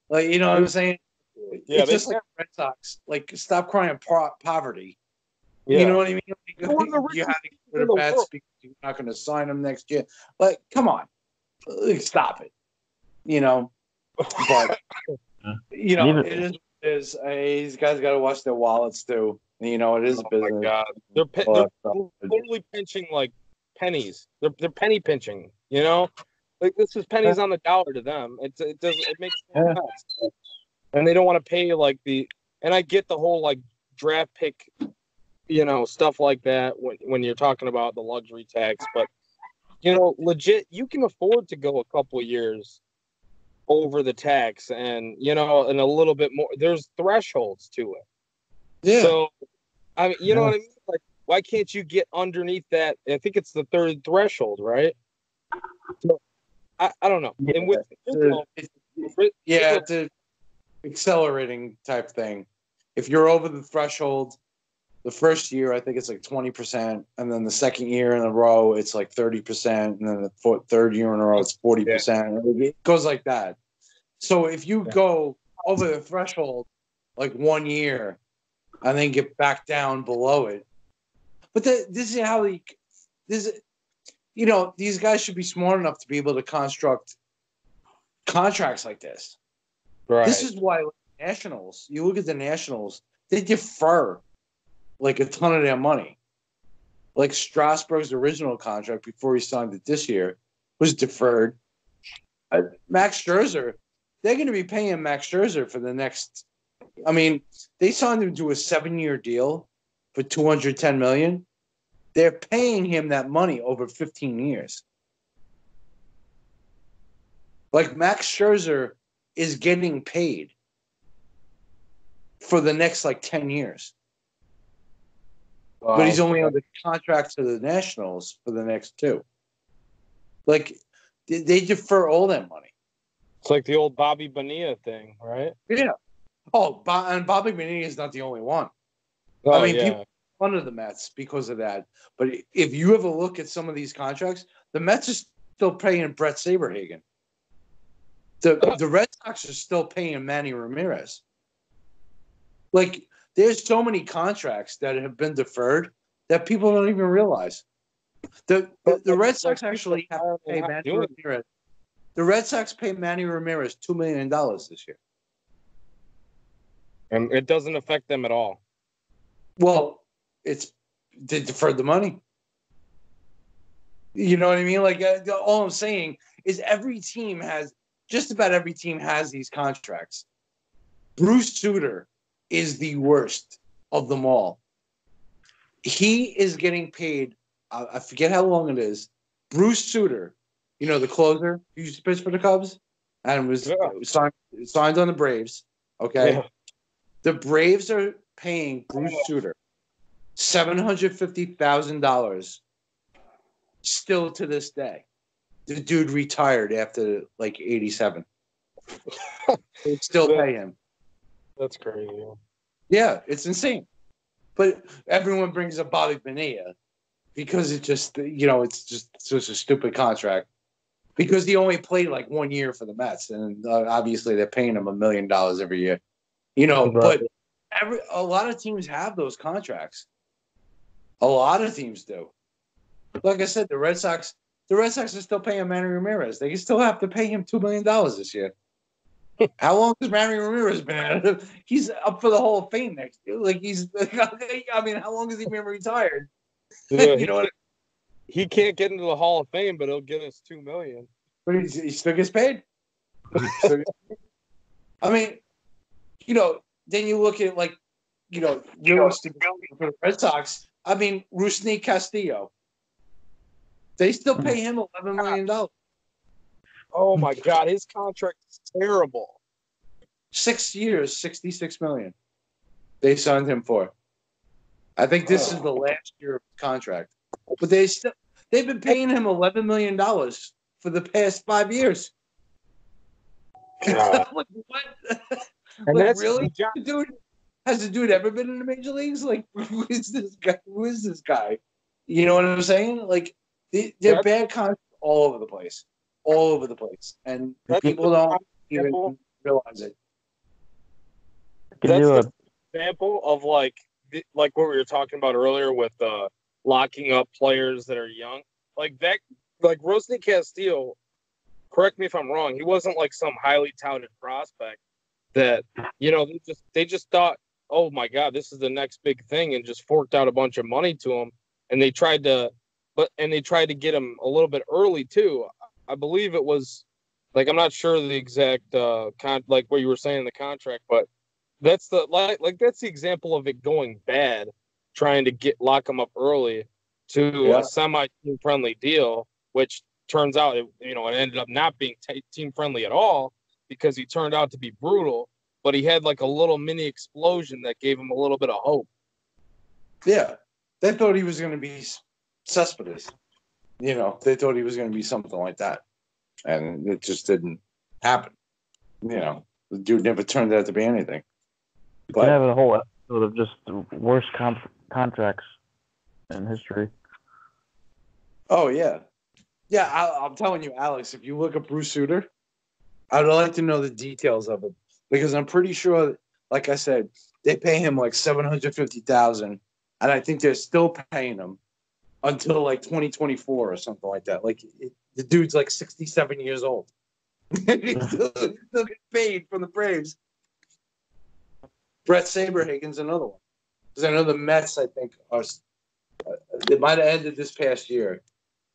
Like, you know what I'm saying? Yeah, it's just like Red Sox. Like, stop crying poverty. Yeah. You know what I mean? Like, you have to get rid of bets because you're not going to sign them next year. Like, come on. Stop it. You know? But, you know, it is. These guys got to watch their wallets, too. You know, it is a business. My God. They're totally pinching, like, pennies. They're penny pinching, you know? Like, this is pennies on the dollar to them. It makes no sense. And they don't want to pay, like, and I get the whole, like, draft pick, you know, stuff like that when you're talking about the luxury tax. But, you know, legit, you can afford to go a couple of years over the tax and, you know, and a little bit more. There's thresholds to it. Yeah. So, I mean, you know what I mean? Like, why can't you get underneath that? I think it's the third threshold, right? So, I don't know. Yeah, and with it's an accelerating type thing. If you're over the threshold, the first year, I think it's like 20%. And then the second year in a row, it's like 30%. And then the third year in a row, it's 40%. Yeah. It goes like that. So if you go over the threshold like 1 year and then get back down below it. But this is how you know, these guys should be smart enough to be able to construct contracts like this. Right. This is why Nationals, you look at the Nationals, they defer like a ton of their money. Like Strasburg's original contract before he signed it this year was deferred. Max Scherzer, they're going to be paying Max Scherzer for the next. I mean, they signed him to a 7-year deal for $210 million. They're paying him that money over 15 years. Like Max Scherzer is getting paid for the next like 10 years. Wow. But he's only on the contract to the Nationals for the next 2. Like, they defer all that money. It's like the old Bobby Bonilla thing, right? Yeah. Oh, and Bobby Bonilla is not the only one. I mean, people make fun of the Mets because of that. But if you ever look at some of these contracts, the Mets are still paying Brett Saberhagen. The Red Sox are still paying Manny Ramirez. Like, there's so many contracts that have been deferred that people don't even realize. The Red Sox actually have to pay Manny Ramirez. The Red Sox pay Manny Ramirez $2 million this year. And it doesn't affect them at all. Well, they deferred the money. You know what I mean? Like, all I'm saying is just about every team has these contracts. Bruce Sutter is the worst of them all. He is getting paid, I forget how long it is. Bruce Sutter, you know, the closer who used to pitch for the Cubs and was signed on the Braves. Okay. Yeah. The Braves are paying Bruce Sutter $750,000 still to this day. The dude retired after like 87. They still pay him. That's crazy. Yeah, it's insane. But everyone brings up Bobby Bonilla because it's just, you know, it's just such a stupid contract. Because he only played like 1 year for the Mets, and obviously they're paying him $1 million every year. You know, right. But a lot of teams have those contracts. A lot of teams do. Like I said, the Red Sox are still paying Manny Ramirez. They still have to pay him $2 million this year. How long has Manny Ramirez been at it? He's up for the Hall of Fame next year. Like I mean, how long has he been retired? Yeah, you know what? He can't get into the Hall of Fame, but he'll get us $2 million. But he still gets paid. So, I mean, then you look at realistic for the Red Sox. I mean, Rusney Castillo. They still pay him $11 million. Oh my God, his contract is terrible. 6 years, $66 million. They signed him for. I think this is the last year of his contract. But they've been paying him $11 million for the past 5 years. Like, what? And like, that's really, dude? Has the dude ever been in the major leagues? Like, who is this guy? Who is this guy? You know what I'm saying? Like, they're bad contracts all over the place, and people don't even realize it. That's the example of like what we were talking about earlier with locking up players that are young, like that. Like Rusney Castillo, correct me if I'm wrong. He wasn't like some highly touted prospect that they just thought, oh my God, this is the next big thing, and just forked out a bunch of money to him. And they tried to get him a little bit early too. I believe it was like, I'm not sure the exact like what you were saying in the contract, but that's that's the example of it going bad, trying to lock him up early to a semi-team friendly deal, which turns out it ended up not being team friendly at all, because he turned out to be brutal, but he had like a little mini explosion that gave him a little bit of hope. Yeah. They thought he was going to be Cespedes. They thought he was going to be something like that. And it just didn't happen. The dude never turned out to be anything. You can have a whole episode of just the worst contracts in history. Oh, yeah. Yeah, I'm telling you, Alex, if you look up Bruce Sutter, I'd like to know the details of it. Because I'm pretty sure, like I said, they pay him like $750,000, and I think they're still paying him until like 2024 or something like that. Like the dude's like 67 years old. He's still getting paid from the Braves. Brett Saberhagen's another one. Because I know the Mets, I think, they might have ended this past year,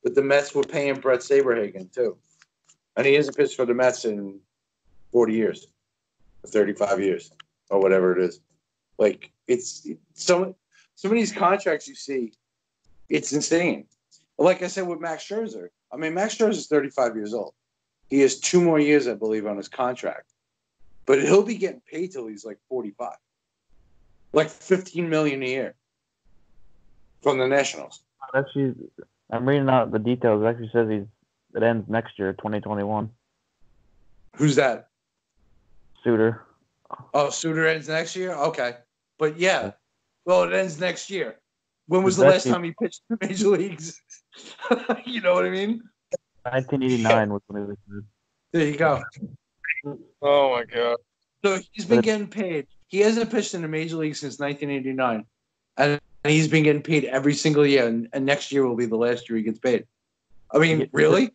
but the Mets were paying Brett Saberhagen too. And he hasn't pitched for the Mets in 40 years, 35 years, or whatever it is. Like, it's some of these contracts you see, it's insane. Like I said with Max Scherzer. I mean, Max Scherzer is 35 years old. He has 2 more years, I believe, on his contract. But he'll be getting paid till he's like 45. Like $15 million a year from the Nationals. Actually, I'm reading out the details. It actually says it ends next year, 2021. Who's that? Sutter. Oh, Sutter ends next year? Okay. But yeah. Well, it ends next year. When was the last time he pitched in the major leagues? You know what I mean? 1989 was when he was good. There you go. Oh my God. So he's been getting paid. He hasn't pitched in the major league since 1989. And he's been getting paid every single year. And next year will be the last year he gets paid. I mean, really?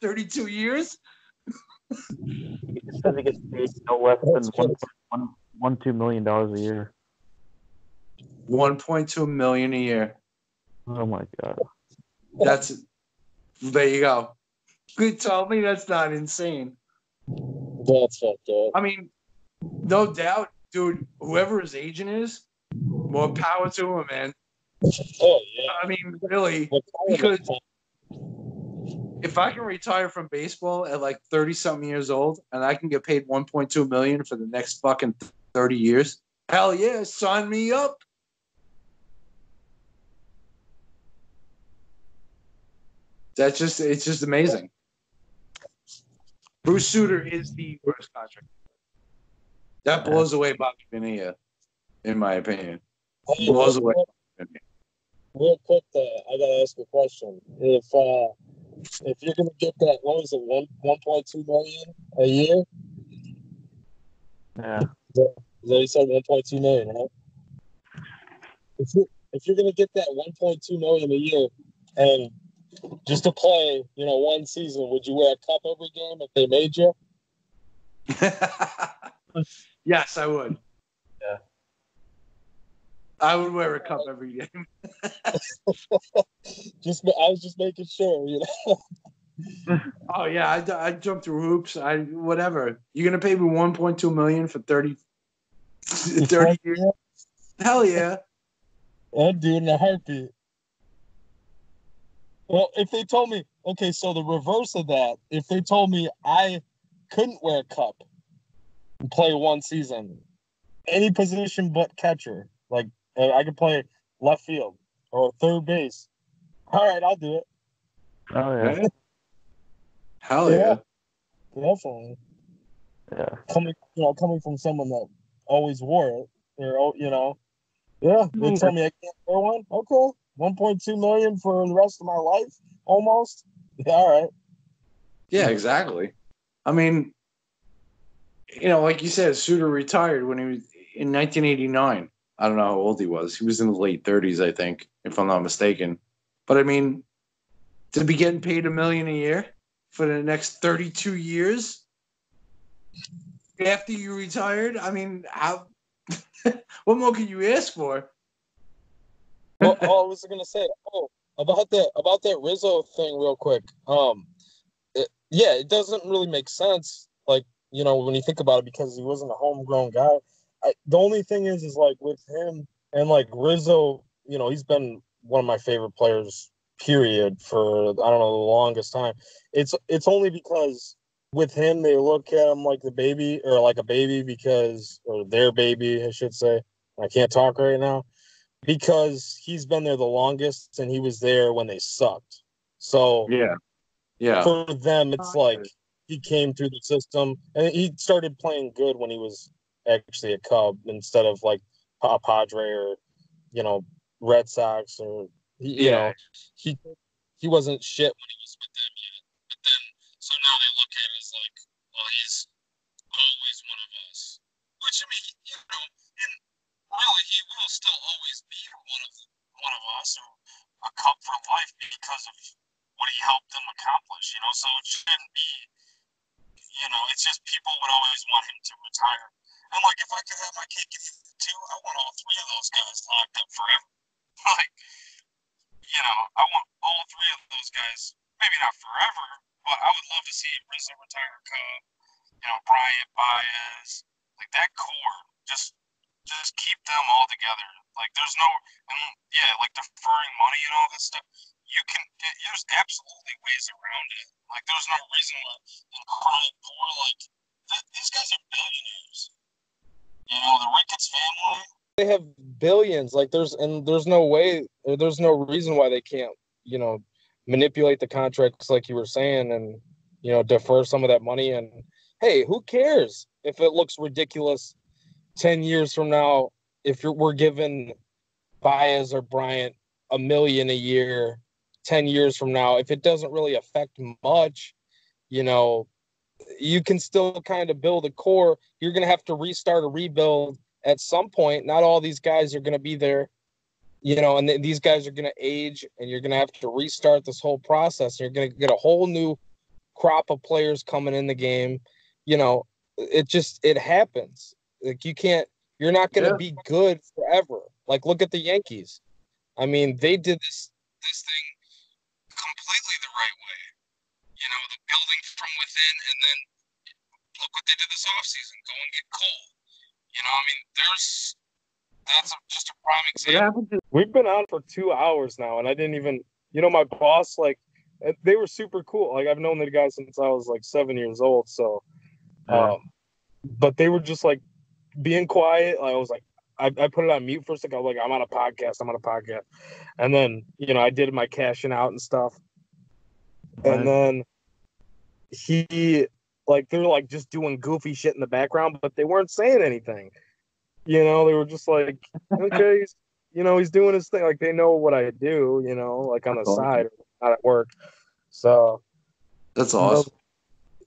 32 years? He says he gets paid no less than $1.2 million a year. $1.2 million a year. Oh my God. There you go. Good, tell me that's not insane. That's fucked up. I mean, no doubt, dude, whoever his agent is, more power to him, man. Oh, yeah. I mean, really, because if I can retire from baseball at like 30-something years old and I can get paid $1.2 million for the next fucking 30 years, hell yeah, sign me up. It's just amazing. Bruce Sutter is the worst contract. That blows away Bobby Bonilla, in my opinion. Blows away Bobby Bonilla. Real quick, I gotta ask a question. If you're gonna get that, what was it, 1.2 million a year? Yeah. That you said 1.2 million, right? If you're gonna get that 1.2 million a year, and just to play, one season, would you wear a cup every game if they made you? Yes, I would. Yeah. I would wear a cup every game. I was just making sure, Oh yeah, I jumped through hoops. Whatever. You're gonna pay me $1.2 million for 30 years? Hell yeah. I'd do it in a heartbeat. Well, if they told me, okay, so the reverse of that, if they told me I couldn't wear a cup and play one season, any position but catcher, like I could play left field or third base. All right, I'll do it. Oh yeah. Hell yeah. Definitely. Yeah. Coming from someone that always wore it, or they told me I can't wear one. Okay, 1.2 million for the rest of my life, almost. Yeah, all right. Yeah, exactly. I mean, like you said, Suter retired when he was in 1989. I don't know how old he was. He was in the late 30s, I think, if I'm not mistaken. But I mean, to be getting paid $1 million a year for the next 32 years after you retired, I mean, how? What more can you ask for? Well, I was gonna say, about that Rizzo thing, real quick. It doesn't really make sense, like when you think about it, because he wasn't a homegrown guy. The only thing is like with him and like Rizzo, he's been one of my favorite players, period, for I don't know the longest time. It's only because with him they look at him like the baby or like a baby or their baby, I should say. I can't talk right now because he's been there the longest and he was there when they sucked. So Yeah. for them, it's like he came through the system and he started playing good when he was actually a Cub instead of like a Padre or Red Sox or he wasn't shit when he was with them yet. But then so now they look at him as like, well, he's always one of us. Which I mean, and really he will still always be one of us or a Cub for life because of what he helped them accomplish, so it shouldn't be, it's just people would always want him to retire. And like, if I could have my cake and eat it too, I want all three of those guys locked up forever. Like, I want all three of those guys, maybe not forever, but I would love to see Rizzo retire, Cub, Bryant, Baez, like that core, just keep them all together. Like, there's no, like deferring money and all that stuff. There's absolutely ways around it. Like, there's no reason why, and crying poor, like, these guys are billionaires. The Ricketts family, they have billions. Like, there's no way, there's no reason why they can't, manipulate the contracts like you were saying and, defer some of that money. And, hey, who cares if it looks ridiculous 10 years from now if we're giving Baez or Bryant $1 million a year 10 years from now, if it doesn't really affect much, you can still kind of build a core. You're going to have to restart a rebuild at some point. Not all these guys are going to be there, and these guys are going to age and you're going to have to restart this whole process. You're going to get a whole new crop of players coming in the game. It happens. Like, you're not going to be good forever. Like, look at the Yankees. I mean, they did this thing completely the right way. The building from within, and then look what they did this offseason. Go and get Cole. I mean, that's just a prime example. We've been on for 2 hours now, and I didn't even, my boss, like, they were super cool. Like, I've known the guy since I was like 7 years old. So, but they were just like being quiet. I was like, I put it on mute for a second. I was like, I'm on a podcast. And then, I did my cashing out and stuff. And then they're like just doing goofy shit in the background, but they weren't saying anything. They were just like, okay, he's doing his thing. Like, they know what I do, like on the side, not at work. So that's awesome.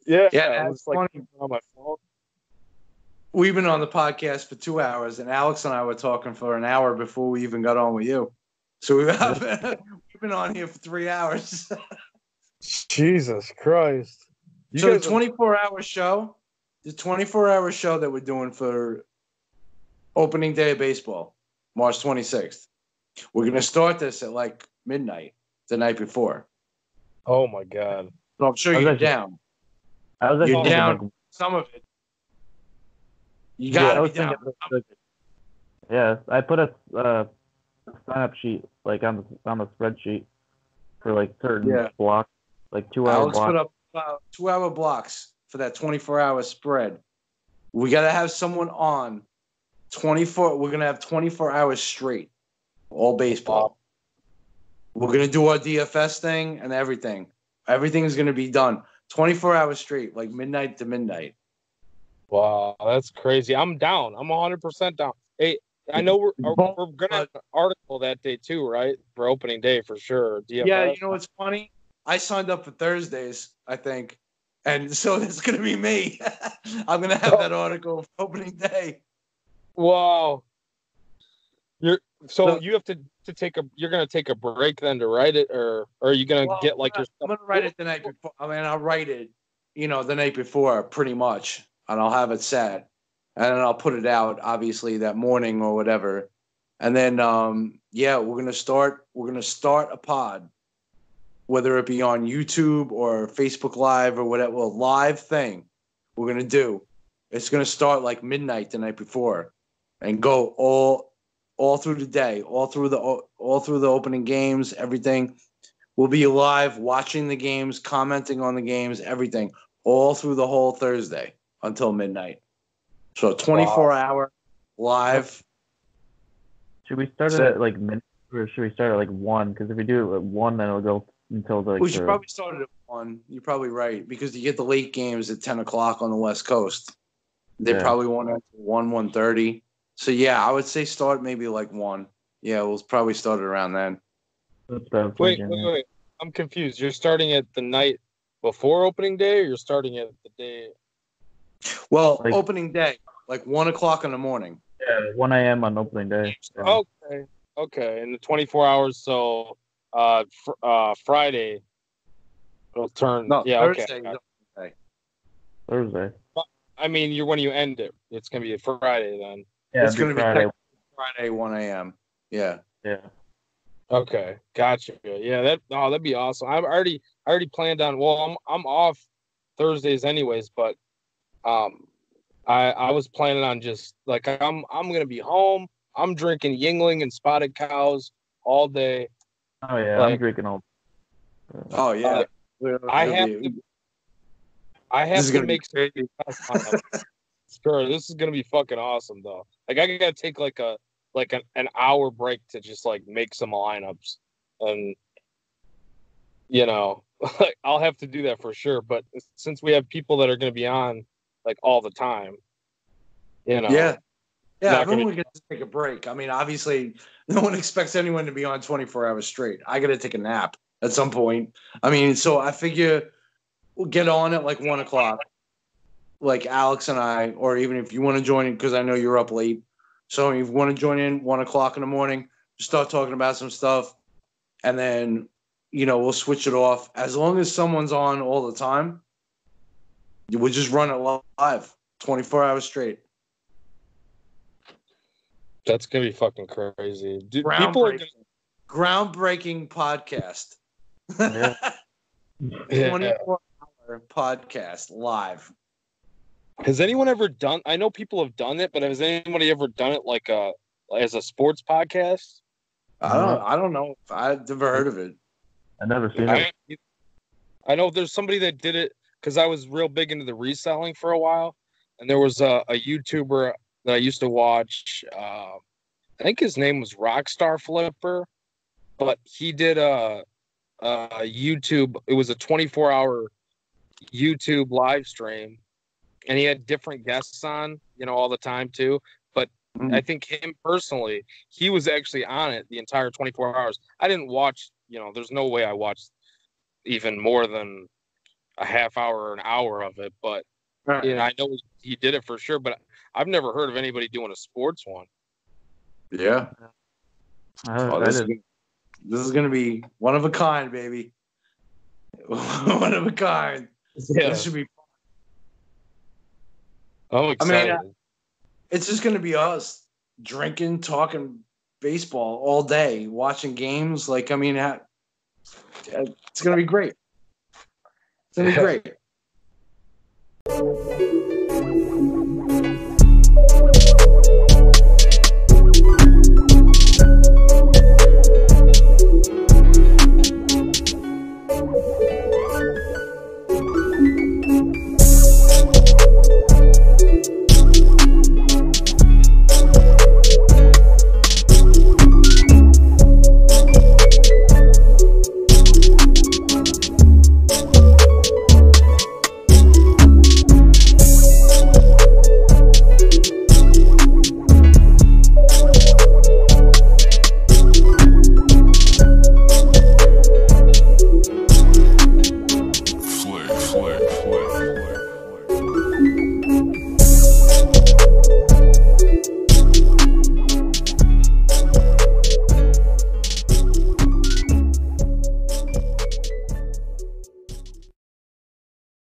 Yeah, it's like funny. On my phone. We've been on the podcast for 2 hours, and Alex and I were talking for an hour before we even got on with you. So we've been on here for 3 hours. Jesus Christ. So the 24-hour show, that we're doing for opening day of baseball, March 26th, we're going to start this at like midnight the night before. Oh, my God. So I'm sure I was you're actually- down. I was actually You're thinking, down like, some of it. You I gotta was be down. thinking, like, yeah, I put a sign-up sheet like on the spreadsheet for like certain blocks, like 2 hour Alex blocks. put up 2-hour blocks for that 24-hour spread. We gotta have someone on 24. We're gonna have 24 hours straight, all baseball. We're gonna do our DFS thing and everything. Everything is gonna be done 24 hours straight, like midnight to midnight. Wow, that's crazy. I'm down. I'm 100% down. Hey, I know we're gonna have an article that day too, right? For opening day for sure. DFS. Yeah, you know what's funny? I signed up for Thursdays, I think, and so it's gonna be me. I'm gonna have that article for opening day. Wow. You have to take you're gonna take a break then to write it, or are you gonna get like your stuff? I'm gonna write it the night before. I mean, I'll write it, the night before, pretty much, and I'll have it set, and then I'll put it out, obviously, that morning or whatever, and then we're gonna start a pod, whether it be on YouTube or Facebook Live or whatever, live thing we're gonna do. It's gonna start like midnight the night before, and go all through the day, all through the opening games, everything. We'll be live watching the games, commenting on the games, everything, all through the whole Thursday until midnight. So 24-hour live. Should we start it at like midnight, or should we start at like 1? Because if we do it at 1, then it'll go until like. We should probably start it at 1. You're probably right, because you get the late games at 10 o'clock on the West Coast. They probably won't end at 1:30. So yeah, I would say start maybe like 1. Yeah, we'll probably start it around then. Wait. I'm confused. You're starting at the night before opening day, or you're starting at the day? Well, opening day, like 1 o'clock in the morning. Yeah, 1 a.m. on opening day. Yeah. Okay. In the 24 hours, so Friday it'll turn. No, yeah, Thursday. Okay. Thursday. I mean, when you end it, it's gonna be a Friday then. Yeah, it's gonna Friday. be Friday 1 a.m. Yeah. Yeah. Okay, gotcha. Yeah, that'd be awesome. I already planned on. Well, I'm off Thursdays anyways, but I was planning on just like I'm gonna be home. I'm drinking Yingling and Spotted Cows all day. Oh yeah, I'm drinking all. Oh yeah. I have to make some. Sure, this is gonna be fucking awesome though. Like I gotta take like an hour break to just like make some lineups, and I'll have to do that for sure. But since we have people that are gonna be on like all the time, yeah, everyone gets to take a break. I mean, obviously, no one expects anyone to be on 24 hours straight. I gotta take a nap at some point. I mean, so I figure we'll get on at like 1 o'clock. Like Alex and I, or even if you want to join in, because I know you're up late. So if you want to join in 1 o'clock in the morning, just start talking about some stuff, and then, we'll switch it off. As long as someone's on all the time, we'll just run it live, 24 hours straight. That's going to be fucking crazy. Groundbreaking podcast. Yeah. 24-hour podcast live. Has anyone ever done? I know people have done it, but has anybody ever done it like as a sports podcast? I don't know. I've never heard of it. I've never seen it. I know there's somebody that did it because I was real big into the reselling for a while, and there was a YouTuber that I used to watch. I think his name was Rockstar Flipper, but he did a YouTube. It was a 24-hour YouTube live stream. And he had different guests on, all the time too. But I think him personally, he was actually on it the entire 24 hours. I didn't watch, there's no way I watched even more than a half hour or an hour of it. But, I know he did it for sure. But I've never heard of anybody doing a sports one. Yeah. This is going to be one of a kind, baby. One of a kind. Yeah. This should be. I'm excited. I mean, it's just going to be us drinking, talking baseball all day, watching games. Like, I mean, it's going to be great. It's gonna be great.